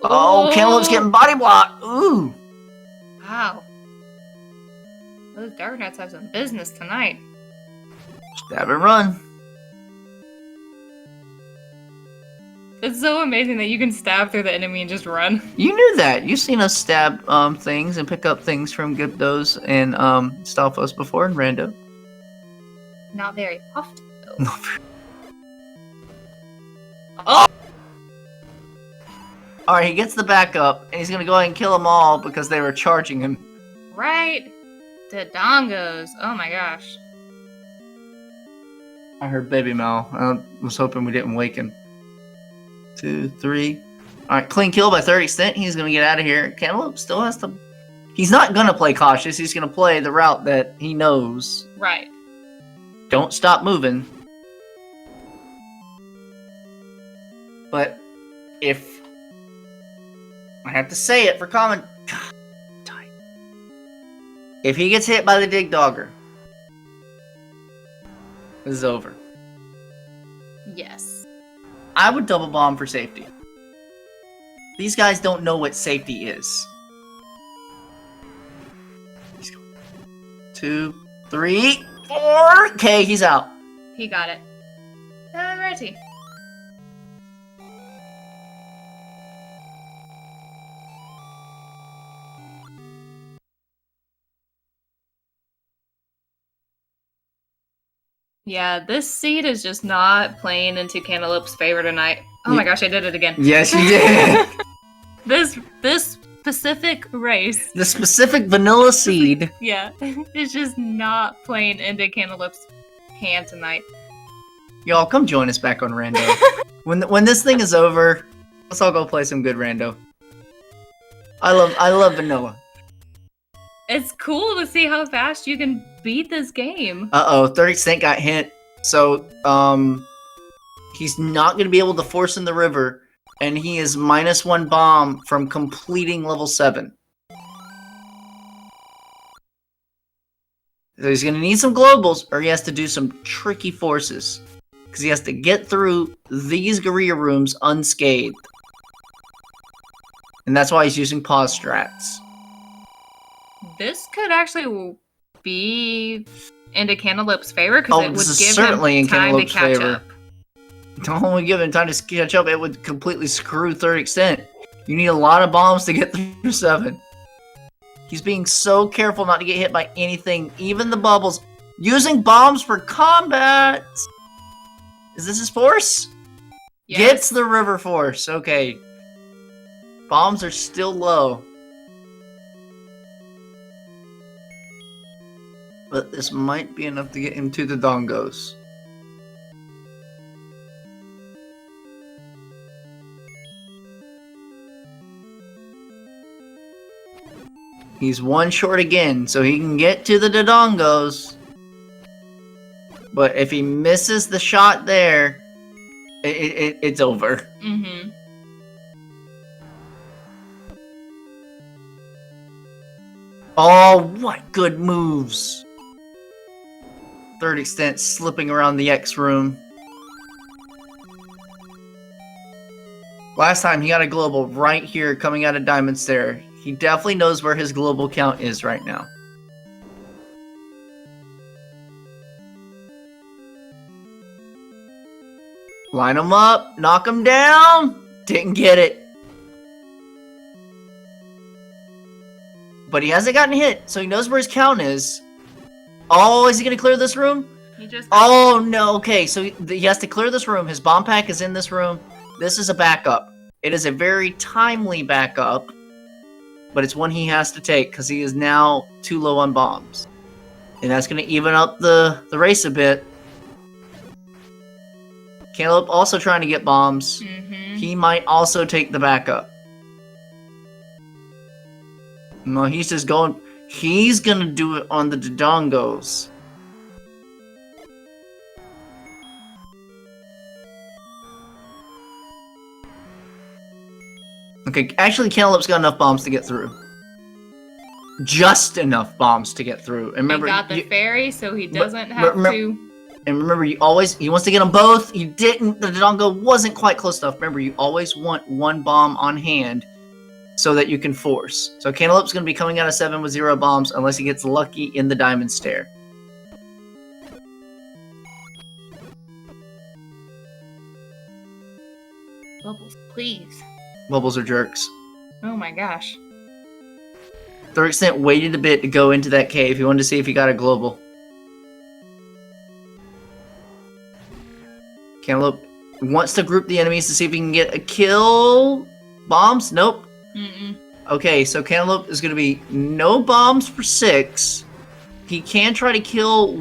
S2: Oh, Cantaloupe's getting body blocked. Ooh.
S1: Wow. Those Dark Knights have some business tonight.
S2: Stab and run.
S1: It's so amazing that you can stab through the enemy and just run.
S2: You knew that. You've seen us stab things and pick up things from Gyptos and Stalfos before in Rando.
S1: Not very often, though.
S2: Oh! Alright, he gets the backup, and he's gonna go ahead and kill them all because they were charging him.
S1: Right. Dodongos. Oh my gosh.
S2: I heard Baby Mal. I was hoping we didn't wake him. 2, 3. Alright, clean kill by 30%. He's gonna get out of here. Cantaloupe still has to... He's not gonna play cautious. He's gonna play the route that he knows.
S1: Right.
S2: Don't stop moving. But if... I have to say it for comment... God, tight. If he gets hit by the Dig Dogger, this is over.
S1: Yes.
S2: I would double bomb for safety. These guys don't know what safety is. 2, 3, 4. Okay, he's out.
S1: He got it. Alrighty. Yeah, this seed is just not playing into Cantaloupe's favor tonight. Oh my gosh, I did it again.
S2: Yes, you did.
S1: This specific race.
S2: The specific vanilla seed.
S1: Yeah, is just not playing into Cantaloupe's hand tonight.
S2: Y'all, come join us back on Rando. when this thing is over, let's all go play some good Rando. I love vanilla.
S1: It's cool to see how fast you can beat this game.
S2: Uh-oh, 30% got hit. So, He's not going to be able to force in the river, and he is -1 bomb from completing level 7. So he's going to need some globals, or he has to do some tricky forces. Because he has to get through these Gorilla rooms unscathed. And that's why he's using pause strats.
S1: This could actually be into Cantaloupe's favor, because it would give
S2: certainly
S1: him
S2: in
S1: time to
S2: Cantaloupe's
S1: catch
S2: favor.
S1: up.
S2: Don't only give him time to catch up, it would completely screw Third Extent. You need a lot of bombs to get through 7. He's being so careful not to get hit by anything, even the bubbles. Using bombs for combat! Is this his force?
S1: Yes.
S2: Gets the river force. Okay. Bombs are still low. But this might be enough to get him to the dongos. He's one short again, so he can get to the dongos. But if he misses the shot there, it's over.
S1: Mm-hmm.
S2: Oh, what good moves! Third Extent slipping around the X room. Last time he got a global right here coming out of Diamond Stair. He definitely knows where his global count is right now. Line him up, knock him down. Didn't get it. But he hasn't gotten hit, so he knows where his count is. Oh, is he going to clear this room? Oh, no. Okay, so he has to clear this room. His bomb pack is in this room. This is a backup. It is a very timely backup, but it's one he has to take because he is now too low on bombs. And that's going to even up the race a bit. Cantaloupe also trying to get bombs.
S1: Mm-hmm.
S2: He might also take the backup. No, he's just going... He's gonna do it on the dongos. Okay, actually Cantaloupe's got enough bombs to get through. Just enough bombs to get through. And remember,
S1: he got the fairy, so he doesn't have to...
S2: And remember, he wants to get them both. You didn't. The dongo wasn't quite close enough. Remember, you always want one bomb on hand so that you can force. So Cantaloupe's going to be coming out of 7 with 0 bombs unless he gets lucky in the Diamond Stair.
S1: Bubbles, please.
S2: Bubbles are jerks.
S1: Oh my gosh.
S2: Third Extent waited a bit to go into that cave. He wanted to see if he got a global. Cantaloupe wants to group the enemies to see if he can get a kill. Bombs? Nope.
S1: Mm-mm.
S2: Okay, so Cantaloupe is going to be no bombs for 6. He can try to kill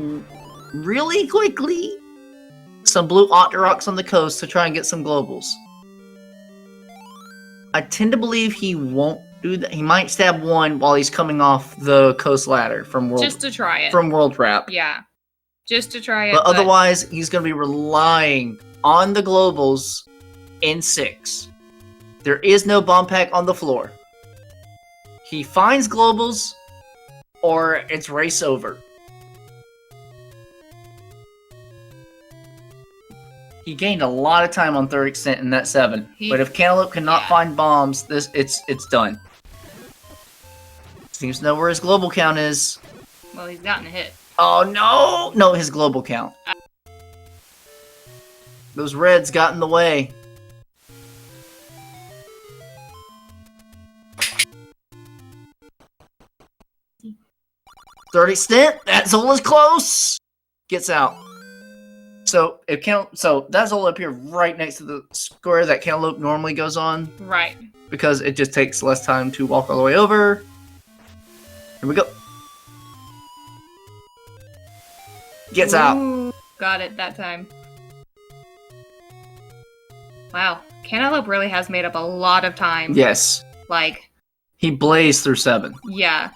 S2: really quickly some blue Octoroks on the coast to try and get some globals. I tend to believe he won't do that. He might stab one while he's coming off the coast ladder from World.
S1: Just to try it.
S2: From World Wrap.
S1: Yeah. Just to try it.
S2: But otherwise, he's going to be relying on the globals in 6. There is no bomb pack on the floor. He finds globals, or it's race over. He gained a lot of time on Third Extent in that 7. But if Cantaloupe cannot find bombs, it's done. Seems to know where his global count is.
S1: Well, he's gotten a hit.
S2: Oh no! No, his global count. Those reds got in the way. Third Extent, that Zola's close! Gets out. So that's all up here right next to the square that Cantaloupe normally goes on.
S1: Right.
S2: Because it just takes less time to walk all the way over. Here we go. Gets out.
S1: Got it that time. Wow. Cantaloupe really has made up a lot of time.
S2: Yes.
S1: Like...
S2: He blazed through 7.
S1: Yeah.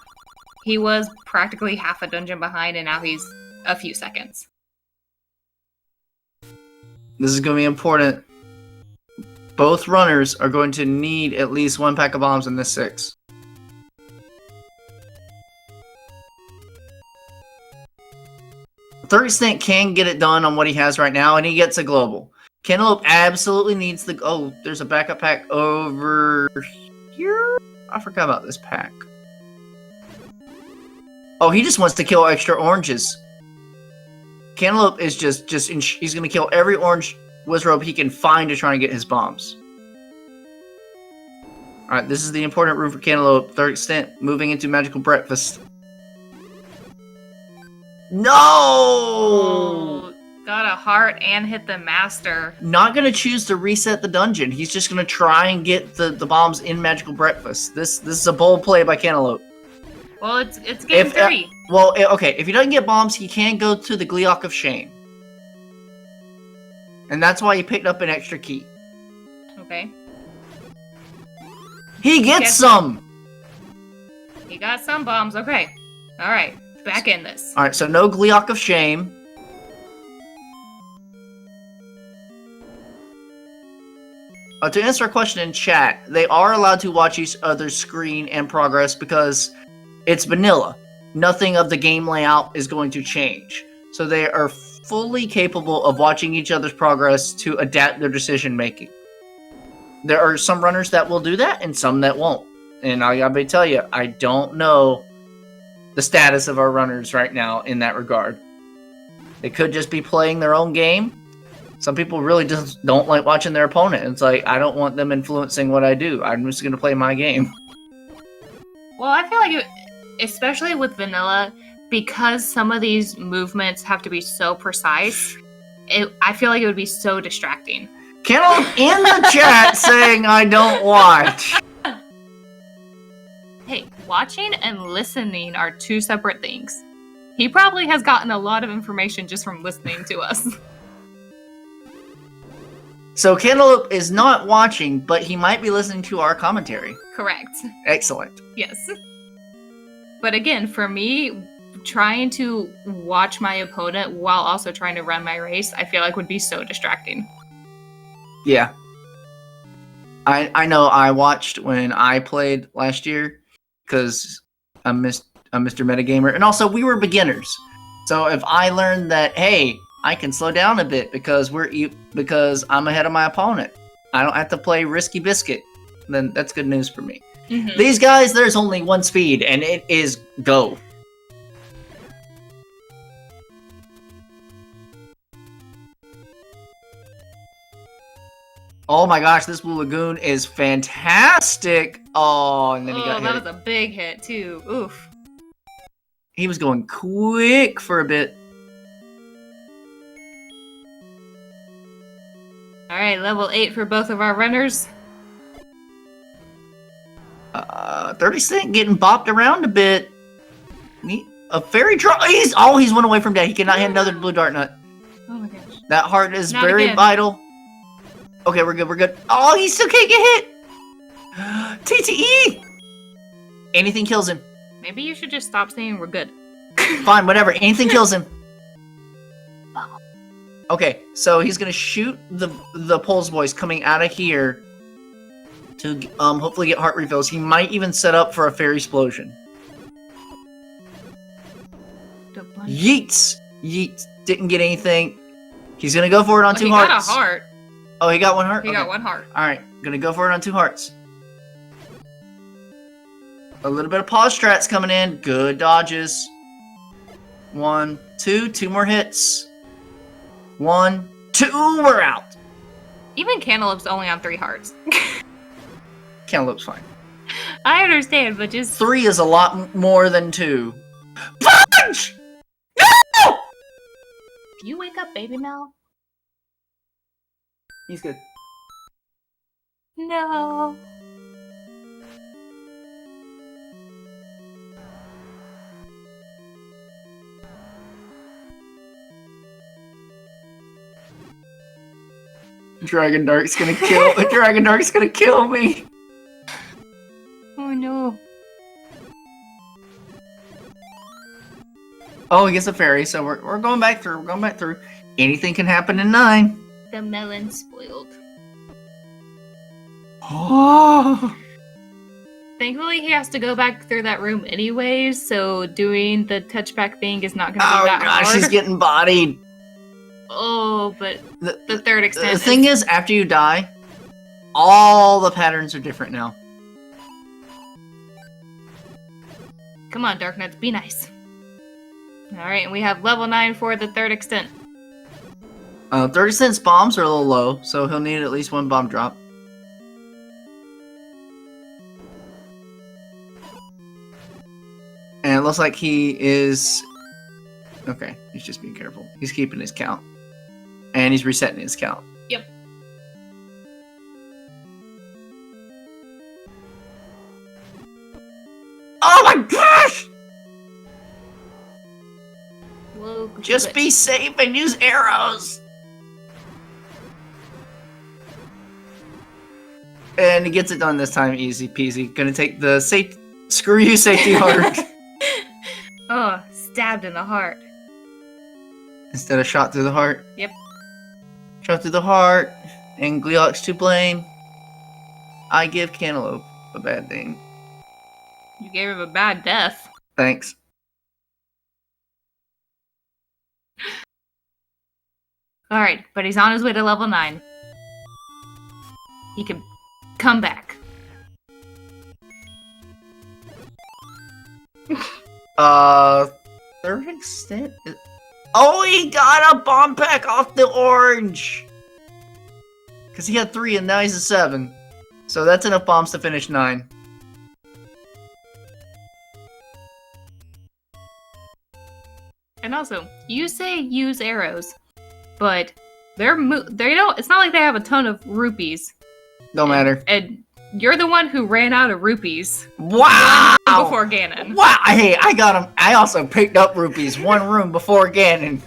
S1: He was practically half a dungeon behind, and now he's a few seconds.
S2: This is going to be important. Both runners are going to need at least 1 pack of bombs in this 6. TherdExtent can get it done on what he has right now, and he gets a global. Cantaloupe absolutely needs the... Oh, there's a backup pack over here? I forgot about this pack. Oh, he just wants to kill extra oranges. Cantaloupe is just he's going to kill every orange Wizrobe he can find to try and get his bombs. Alright, this is the important room for Cantaloupe. TherdExtent moving into Magical Breakfast. No!
S1: Oh, got a heart and hit the master.
S2: Not going to choose to reset the dungeon. He's just going to try and get the bombs in Magical Breakfast. This is a bold play by Cantaloupe.
S1: Well, it's game 3.
S2: Okay, if he doesn't get bombs, he can go to the Gleeok of Shame. And that's why he picked up an extra key.
S1: Okay.
S2: He gets some!
S1: He got some bombs, okay. Alright, back in this.
S2: Alright, so no Gleeok of Shame. To answer a question in chat, they are allowed to watch each other's screen and progress because it's vanilla. Nothing of the game layout is going to change. So they are fully capable of watching each other's progress to adapt their decision making. There are some runners that will do that and some that won't. And I gotta tell you, I don't know the status of our runners right now in that regard. They could just be playing their own game. Some people really just don't like watching their opponent. It's like, I don't want them influencing what I do. I'm just gonna play my game.
S1: Well, I feel like especially with vanilla, because some of these movements have to be so precise, I feel like it would be so distracting.
S2: Cantaloupe in the chat saying I don't watch.
S1: Hey, watching and listening are 2 separate things. He probably has gotten a lot of information just from listening to us.
S2: So Cantaloupe is not watching, but he might be listening to our commentary.
S1: Correct.
S2: Excellent.
S1: Yes. But again, for me, trying to watch my opponent while also trying to run my race, I feel like would be so distracting.
S2: Yeah. I know I watched when I played last year because I'm Mr. Metagamer, and also we were beginners. So if I learned that, hey, I can slow down a bit because I'm ahead of my opponent, I don't have to play Risky Biscuit, then that's good news for me. Mm-hmm. These guys, there's only one speed, and it is go. Oh my gosh, this Blue Lagoon is fantastic! Oh, and then he got hit.
S1: That was a big hit, too. Oof.
S2: He was going quick for a bit.
S1: Alright, level 8 for both of our runners.
S2: TherdExtent getting bopped around a bit. A fairy drop. He's 1 away from dead. He cannot hit another blue dart nut.
S1: Oh my gosh.
S2: That heart is
S1: Not
S2: very
S1: again.
S2: vital. Okay, we're good. Oh, he still can't get hit. TTE. Anything kills him.
S1: Maybe you should just stop saying we're good.
S2: Fine, whatever. Anything kills him. Okay, so he's gonna shoot the Pulse Boys coming out of here to hopefully get heart refills. He might even set up for a fairy explosion. Yeets! Yeets. Didn't get anything. He's gonna go for it on 2 hearts.
S1: He got a heart.
S2: Oh, he got 1 heart?
S1: He got 1 heart.
S2: Alright, gonna go for it on 2 hearts. A little bit of pause strats coming in. Good dodges. 1, 2. 2 more hits. 1, 2. We're out.
S1: Even Cantaloupe's only on 3 hearts.
S2: Cantaloupe's fine.
S1: I understand, but just...
S2: 3 is a lot more than 2. Punch! No!
S1: You wake up, baby Mel.
S2: He's good.
S1: No.
S2: Dragon Dark's gonna kill me.
S1: Oh no.
S2: Oh, he gets a fairy, so we're going back through. Anything can happen in 9.
S1: the melon spoiled.
S2: Oh.
S1: Thankfully, he has to go back through that room anyways, so doing the touchback thing is not going to be that hard.
S2: She's getting bodied.
S1: Oh, but the third extent.
S2: The thing is, after you die, all the patterns are different now.
S1: Come on, Dark Nuts, be nice. Alright, and we have level 9 for the third extent.
S2: Third extent's bombs are a little low, so he'll need at least one bomb drop. And it looks like he is... Okay, he's just being careful. He's keeping his count. And he's resetting his count.
S1: Yep.
S2: Oh my gosh!
S1: Whoa,
S2: just be safe and use arrows! And he gets it done this time, easy peasy. Gonna take the screw you safety heart.
S1: Oh, stabbed in the heart.
S2: Instead of shot through the heart.
S1: Yep.
S2: Shot through the heart. And Gleeok's to blame. I give Cantaloupe a bad name.
S1: You gave him a bad death.
S2: Thanks.
S1: Alright, but he's on his way to level 9. He can come back.
S2: Third extent? Oh, he got a bomb pack off the orange! Because he had 3 and now he's a 7. So that's enough bombs to finish 9.
S1: And also, you say use arrows, but they don't. It's not like they have a ton of rupees.
S2: Don't matter.
S1: And you're the one who ran out of rupees.
S2: Wow!
S1: Before Ganon.
S2: Wow! Hey, I got him. I also picked up rupees 1 room before Ganon.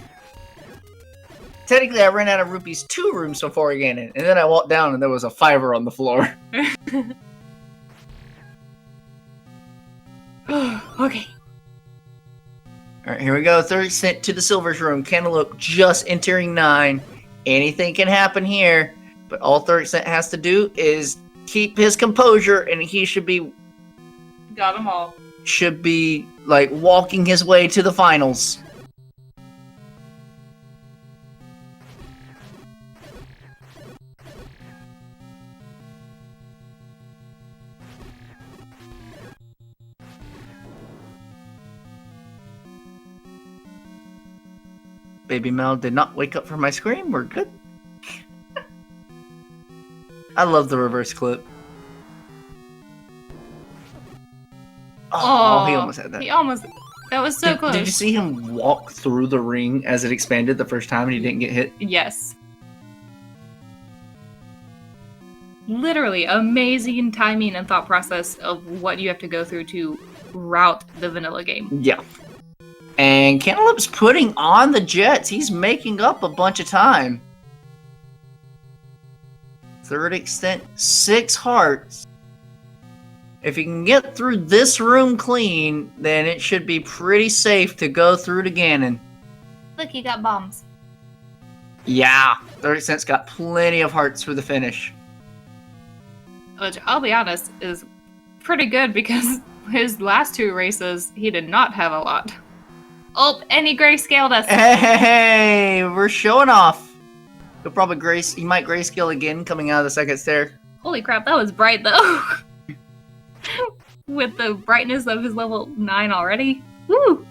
S2: Technically, I ran out of rupees 2 rooms before Ganon, and then I walked down and there was a 5er on the floor.
S1: Okay.
S2: Alright, here we go. Third extent to the Silver's room. Cantaloupe just entering 9. Anything can happen here, but all third extent has to do is keep his composure, and he should be...
S1: Got them all.
S2: Should be, like, walking his way to the finals. Baby Mel did not wake up from my scream. We're good. I love the reverse clip. Oh, he almost had that.
S1: He almost... That was so close.
S2: Did you see him walk through the ring as it expanded the first time and he didn't get hit?
S1: Yes. Literally, amazing timing and thought process of what you have to go through to route the vanilla game.
S2: Yeah. And Cantaloupe's putting on the jets. He's making up a bunch of time. Third extent, 6 hearts. If you can get through this room clean, then it should be pretty safe to go through to Ganon.
S1: Look, you got bombs.
S2: Yeah, third extent's got plenty of hearts for the finish.
S1: Which, I'll be honest, is pretty good because his last 2 races, he did not have a lot. Oh, and he grayscaled us.
S2: Hey, we're showing off. He'll probably he might grayscale again coming out of the second stair.
S1: Holy crap, that was bright though. With the brightness of his level 9 already. Woo!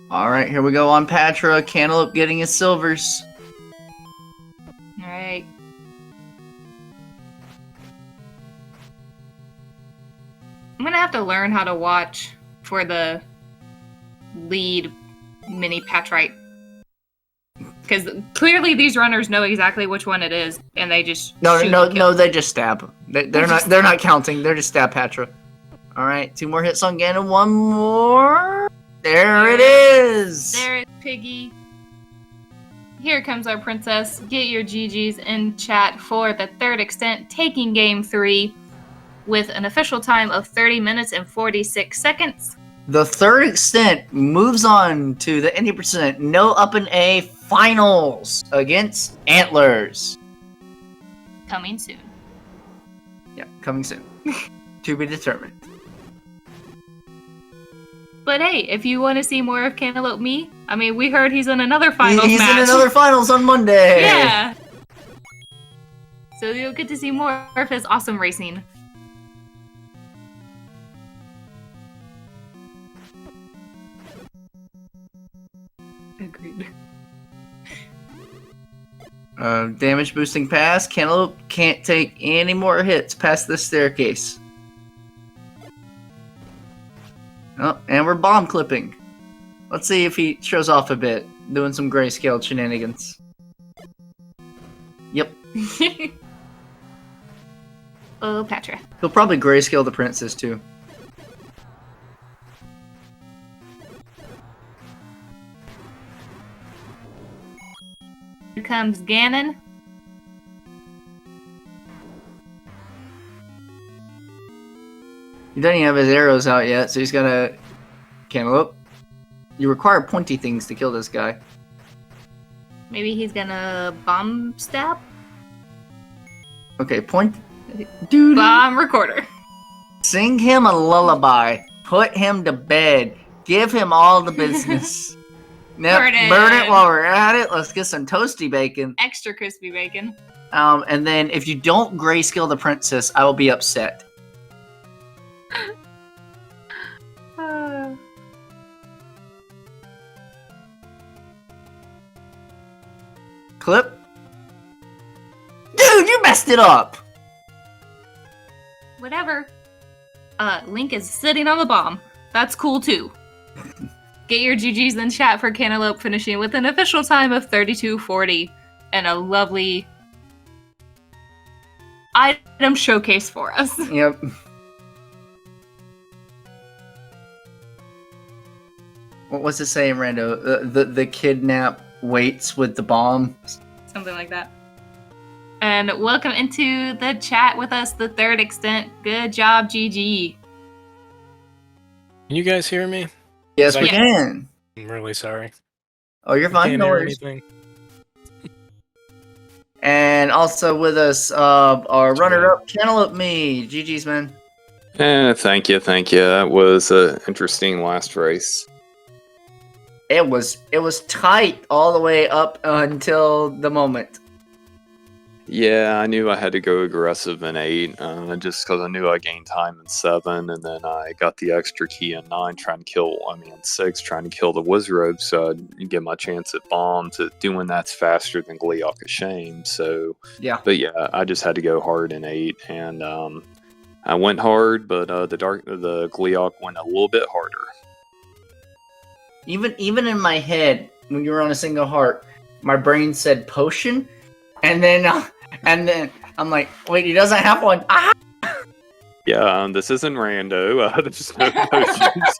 S2: Alright, here we go on Patra. Cantaloupe getting his silvers.
S1: Alright. I'm gonna have to learn how to watch for the lead mini Patrite. Because clearly these runners know exactly which one it is, and they just
S2: no, they just stab. They're not counting. They're just stab Patra. All right, 2 more hits on Ganon. 1 more. There it is.
S1: There's Piggy. Here comes our princess. Get your GGs in chat for the third extent, taking game 3 with an official time of 30 minutes and 46 seconds.
S2: The Third Extent moves on to the 80% No-Up+A finals against Antlers.
S1: Coming soon.
S2: Yeah, coming soon. To be determined.
S1: But hey, if you want to see more of cantaloupeme, I mean, we heard he's in another finals match.
S2: He's in another finals on Monday.
S1: Yeah. So you'll get to see more of his awesome racing. Agreed.
S2: Damage boosting pass. Cantaloupe can't take any more hits past this staircase. Oh, and we're bomb clipping. Let's see if he shows off a bit, doing some grayscale shenanigans. Yep.
S1: Oh, Patra.
S2: He'll probably grayscale the princess too.
S1: Here comes Ganon.
S2: He doesn't even have his arrows out yet, so he's got a cantaloupe. You require pointy things to kill this guy.
S1: Maybe he's gonna bomb stab?
S2: Okay, point. Dude.
S1: Bomb recorder.
S2: Sing him a lullaby. Put him to bed. Give him all the business. Burn it while we're at it. Let's get some toasty bacon.
S1: Extra crispy bacon.
S2: And then if you don't grayscale the princess, I will be upset. Clip. Dude, you messed it up.
S1: Whatever. Link is sitting on the bomb. That's cool too. Get your GGs in chat for Cantaloupe finishing with an official time of 32:40 and a lovely item showcase for us.
S2: Yep. What was it saying, Rando? The kidnap waits with the bomb?
S1: Something like that. And welcome into the chat with us, the Third Extent. Good job, GG.
S3: Can you guys hear me?
S2: Yes, we can.
S3: I'm really sorry.
S2: Oh, you're fine.
S3: Can't
S2: No
S3: hear
S2: worries.
S3: anything.
S2: And also with us, our runner-up, cantaloupeme. GG's, man.
S4: Thank you. That was an interesting last race.
S2: It was tight all the way up until the moment.
S4: Yeah, I knew I had to go aggressive in 8, just because I knew I gained time in 7, and then I got the extra key in 9, in 6, trying to kill the Wizrobe, so I'd get my chance at bomb. To doing that's faster than Gleeok-A-Shame, so
S2: yeah.
S4: But yeah, I just had to go hard in 8, and I went hard, but the Gleeok went a little bit harder.
S2: Even in my head, when you were on a single heart, my brain said potion, and then I'm like, wait, he doesn't have one. Ah!
S4: Yeah, this isn't rando. There's no potions.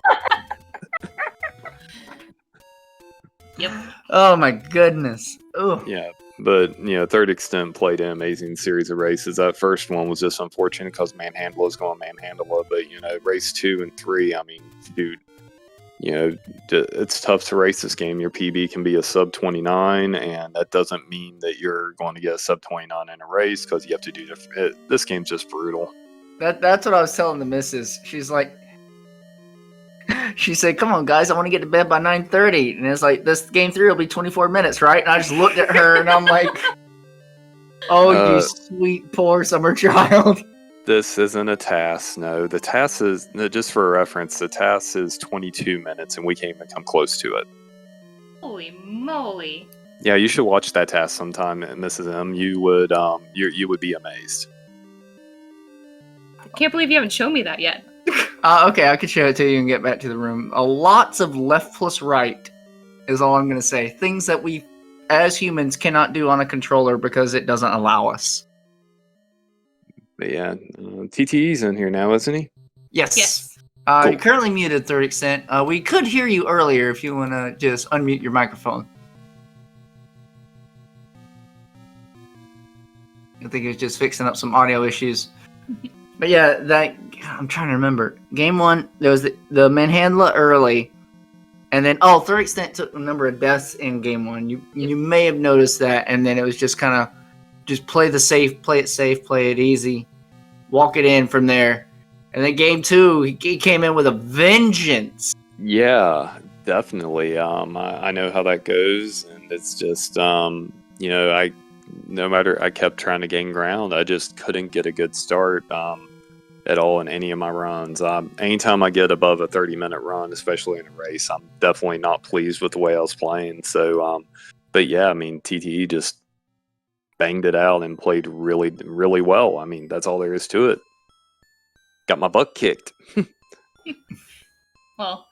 S1: Yep.
S2: Oh my goodness. Ooh.
S4: Yeah, but Third Extent played an amazing series of races. That first one was just unfortunate because Manhandle is going Manhandle, but race 2 and 3, I mean, dude. It's tough to race this game. Your PB can be a sub 29, and that doesn't mean that you're going to get a sub 29 in a race because you have to do this game's just brutal.
S2: That's what I was telling the missus. She's like, she said, "Come on, guys, I want to get to bed by 9:30," and it's like, this game 3 will be 24 minutes, right? And I just looked at her, and I'm like, "Oh, you sweet poor summer child."
S4: This isn't a task. No, the task is, just for reference, the task is 22 minutes, and we can't even come close to it.
S1: Holy moly!
S4: Yeah, you should watch that task sometime, Mrs. M. You would, you would be amazed.
S1: I can't believe you haven't shown me that yet.
S2: Okay, I could show it to you and get back to the room. Lots of left plus right is all I'm going to say. Things that we, as humans, cannot do on a controller because it doesn't allow us.
S4: But yeah, TTE's in here now, isn't he?
S1: Yes.
S2: Cool. You're currently muted, Third Extent. We could hear you earlier if you want to just unmute your microphone. I think he was just fixing up some audio issues. But yeah, I'm trying to remember. Game 1, there was the manhandler early, and then Third Extent took a number of deaths in Game 1. You may have noticed that, and then it was just kind of just play it safe, play it easy, walk it in from there. And then Game 2, he came in with a vengeance.
S4: Yeah, definitely. I know how that goes, and it's just I kept trying to gain ground. I just couldn't get a good start at all in any of my runs. Anytime I get above a 30-minute run, especially in a race, I'm definitely not pleased with the way I was playing. So, but yeah, I mean, TTE just banged it out and played really, really well. I mean, that's all there is to it. Got my butt kicked.
S1: Well,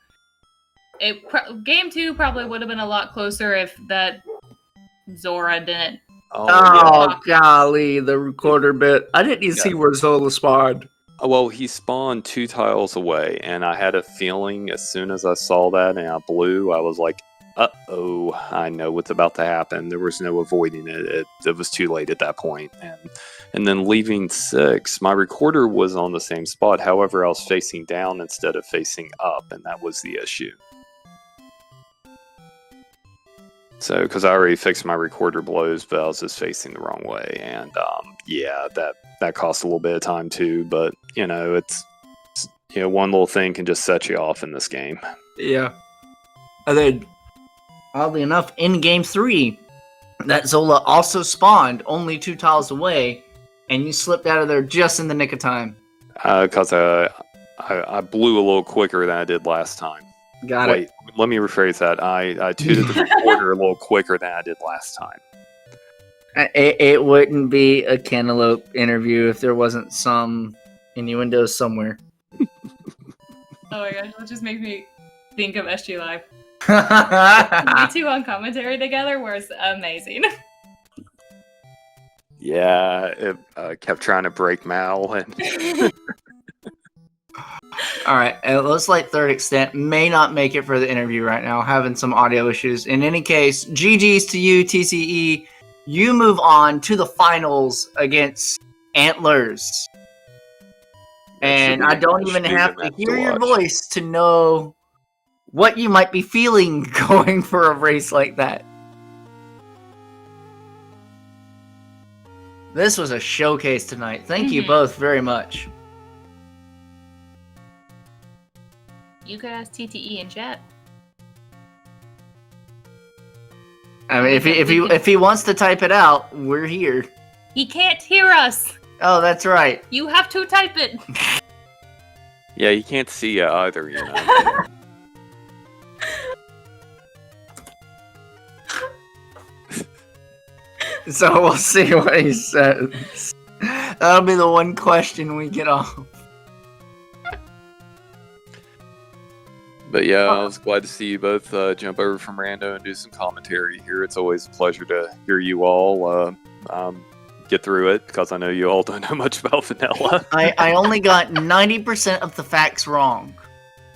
S1: Game 2 probably would have been a lot closer if that Zora didn't.
S2: Oh, golly, the recorder bit. I didn't even see where Zola spawned.
S4: Well, he spawned 2 tiles away, and I had a feeling as soon as I saw that and I blew, I was like, uh-oh, I know what's about to happen. There was no avoiding it. It was too late at that point. And then leaving 6, my recorder was on the same spot. However, I was facing down instead of facing up, and that was the issue. So, because I already fixed my recorder blows, but I was just facing the wrong way. And, yeah, that cost a little bit of time, too. But, it's one little thing can just set you off in this game.
S2: Yeah. And then, oddly enough, in Game 3, that Zola also spawned only 2 tiles away, and you slipped out of there just in the nick of time.
S4: Because I blew a little quicker than I did last time.
S2: Wait,
S4: let me rephrase that. I tooted the recorder a little quicker than I did last time.
S2: It wouldn't be a Cantaloupe interview if there wasn't some innuendo somewhere.
S1: Oh my gosh, that just makes me think of SG Live. We 2 on commentary together was amazing.
S4: Yeah, it kept trying to break Mal. And
S2: Alright, it looks like Third Extent may not make it for the interview right now, having some audio issues. In any case, GG's to you, TCE. You move on to the finals against Antlers. And I don't even have to hear your voice to know what you might be feeling going for a race like that. This was a showcase tonight. Thank you both very much.
S1: You could ask TTE in chat.
S2: I mean, if he wants to type it out, we're here.
S1: He can't hear us.
S2: Oh, that's right.
S1: You have to type it.
S4: Yeah, you can't see you either,
S2: So we'll see what he says. That'll be the one question we get off.
S4: But yeah, I was glad to see you both jump over from Rando and do some commentary here. It's always a pleasure to hear you all get through it, because I know you all don't know much about vanilla.
S2: I only got 90% of the facts wrong.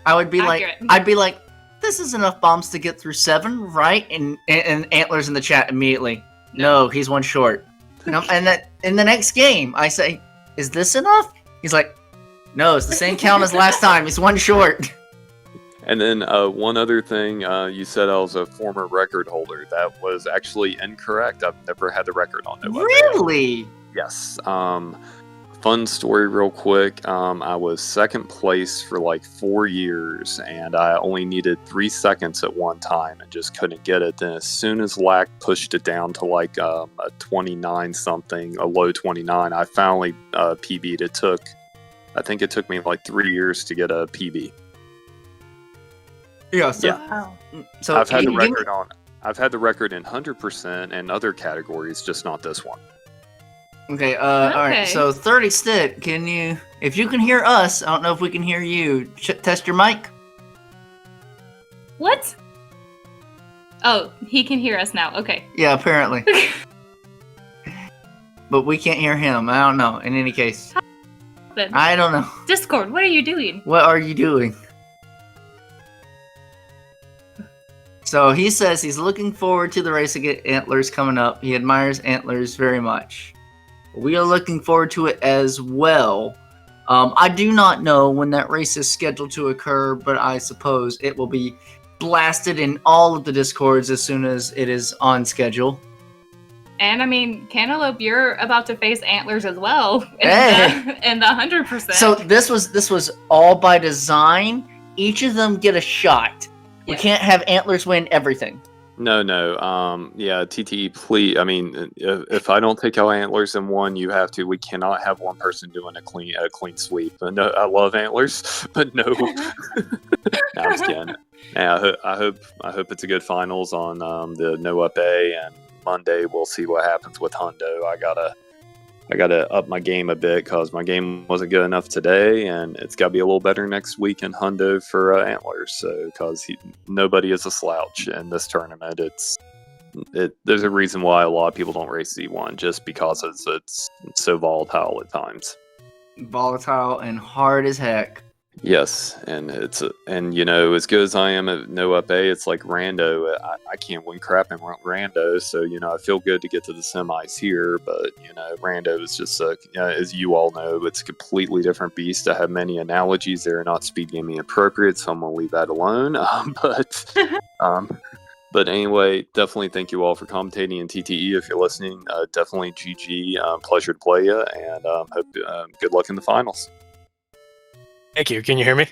S2: I'd be like, this is enough bombs to get through 7, right? And Antlers in the chat immediately. No, he's 1 short. And that in the next game, I say, is this enough? He's like, no, it's the same count as last time. He's 1 short.
S4: And then one other thing, you said I was a former record holder. That was actually incorrect. I've never had the record on No-Up+A.
S2: Really?
S4: Yes. Fun story real quick. I was 2nd place for like 4 years, and I only needed 3 seconds at one time and just couldn't get it. Then as soon as LAC pushed it down to like a 29 something, a low 29, I finally PB'd. I think it took me like 3 years to get a PB.
S2: Yeah. So
S4: I've had the record in 100% and other categories, just not this one.
S2: Okay, alright, so Third Extent, if you can hear us, I don't know if we can hear you, test your mic?
S1: What? Oh, he can hear us now, okay.
S2: Yeah, apparently. But we can't hear him, I don't know, in any case. I don't know.
S1: Discord, what are you doing?
S2: What are you doing? So he says he's looking forward to the race against Antlers coming up. He admires Antlers very much. We are looking forward to it as well. I do not know when that race is scheduled to occur, but I suppose it will be blasted in all of the Discords as soon as it is on schedule.
S1: And I mean, Cantaloupe, you're about to face Antlers as well in the 100%.
S2: So this was all by design. Each of them get a shot. We can't have Antlers win everything.
S4: No. Yeah, TTE, please. I mean, if I don't take out Antlers in one, you have to. We cannot have one person doing a clean sweep. No, I love Antlers, but no. No, I'm just kidding. Yeah, I hope it's a good finals on the No-Up+A, and Monday we'll see what happens with Hundo. I gotta up my game a bit because my game wasn't good enough today, and it's got to be a little better next week in Hundo for Antlers. So, because nobody is a slouch in this tournament, there's a reason why a lot of people don't race Z1, just because it's so volatile at times.
S2: Volatile and hard as heck.
S4: Yes, and and you know, as good as I am at No-Up+A, it's like rando. I can't win crap in rando, so you know I feel good to get to the semis here. But you know, rando is just as you all know, it's a completely different beast. I have many analogies that are not speed gaming appropriate, so I'm gonna leave that alone. But anyway, definitely thank you all for commentating in TTE. If you're listening, definitely GG. Pleasure to play you, and hope good luck in the finals.
S3: Thank you. Can you hear me?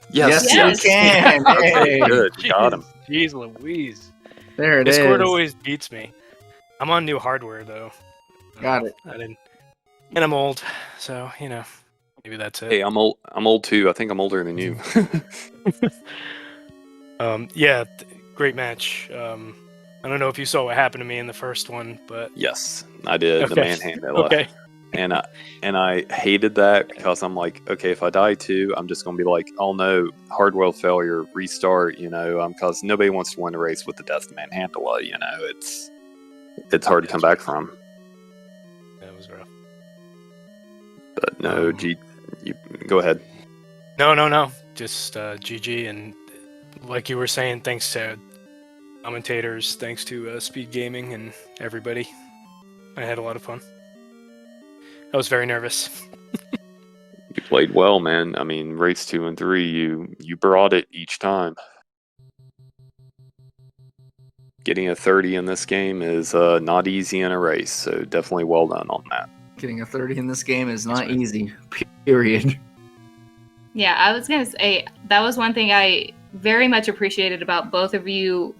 S2: Yes. You can.
S4: Hey. Good. Got him.
S3: Jeez Louise.
S2: There it is.
S3: Discord always beats me. I'm on new hardware though.
S2: Got it.
S3: And I'm old, so you know, maybe that's it.
S4: Hey, I'm old too. I think I'm older than you.
S3: Yeah, great match. I don't know if you saw what happened to me in the first one, but
S4: Yes, I did.
S3: Okay.
S4: The manhandle.
S3: Okay.
S4: And I hated that because I'm like, okay, if I die too, I'm just gonna be like, oh no, hardware failure, restart, you know, because nobody wants to win a race with the death manhandle, you know, it's hard to come back from.
S3: That was rough.
S4: But no, you go ahead.
S3: No. Just GG, and like you were saying, thanks to commentators, thanks to SpeedGaming and everybody. I had a lot of fun. I was very nervous.
S4: You played well, man. I mean, race 2 and 3, you brought it each time. Getting a 30 in this game is not easy in a race, so definitely well done on that.
S2: Getting a 30 in this game is not easy. Period.
S1: Yeah, I was gonna say that was one thing I very much appreciated about both of you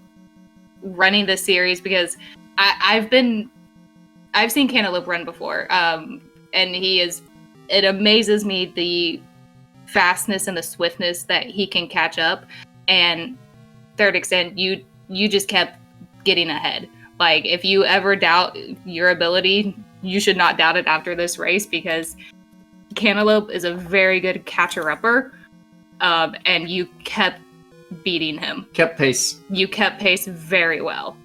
S1: running this series, because I've seen Cantaloupe run before. And it amazes me the fastness and the swiftness that he can catch up. And TheRDextent, you just kept getting ahead. Like, if you ever doubt your ability, you should not doubt it after this race, because Cantaloupe is a very good catcher-upper, and you kept beating him.
S2: Kept pace.
S1: You kept pace very well.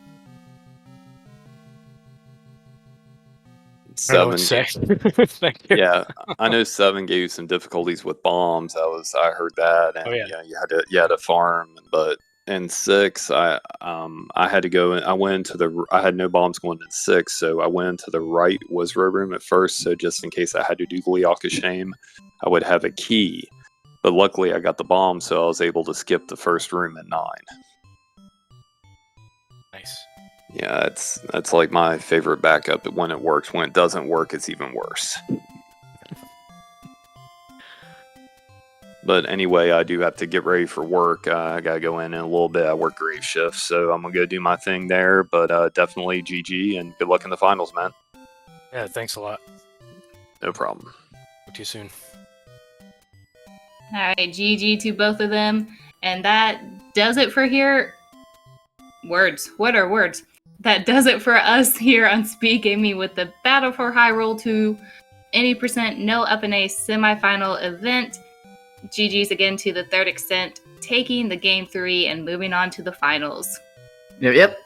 S4: 7.
S3: Thank you.
S4: Yeah, I know 7 gave you some difficulties with bombs. I heard that, and yeah, you had to farm. But in 6, I had to go. I went to I had no bombs going in 6, so I went to the right was row room at first. So just in case I had to do Gliaka Shame, I would have a key. But luckily, I got the bomb, so I was able to skip the first room at 9.
S3: Nice.
S4: Yeah, that's like my favorite backup when it works. When it doesn't work, it's even worse. But anyway, I do have to get ready for work. I gotta go in a little bit. I work grave shift, so I'm gonna go do my thing there. But definitely GG and good luck in the finals, man.
S3: Yeah, thanks a lot.
S4: No problem.
S3: Talk to you soon.
S1: All right, GG to both of them. And that does it for here. Words. What are words? That does it for us here on SpeedGaming with the Battle for Hyrule 2 80% No-Up+A semifinal event. GG's again to the TheRDextent, taking the Game 3 and moving on to the finals.
S2: Yep.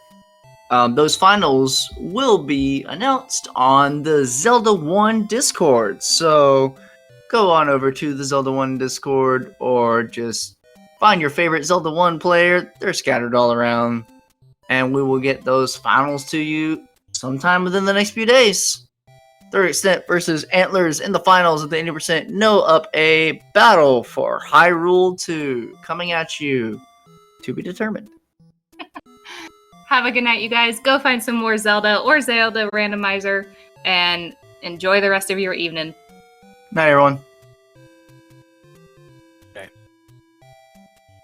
S2: Those finals will be announced on the Zelda 1 Discord. So go on over to the Zelda 1 Discord, or just find your favorite Zelda 1 player. They're scattered all around. And we will get those finals to you sometime within the next few days. Third Extent versus Antlers in the finals of the 80% No-Up+A battle for Hyrule 2. Coming at you, to be determined.
S1: Have a good night, you guys. Go find some more Zelda or Zelda randomizer and enjoy the rest of your evening.
S2: Night, everyone.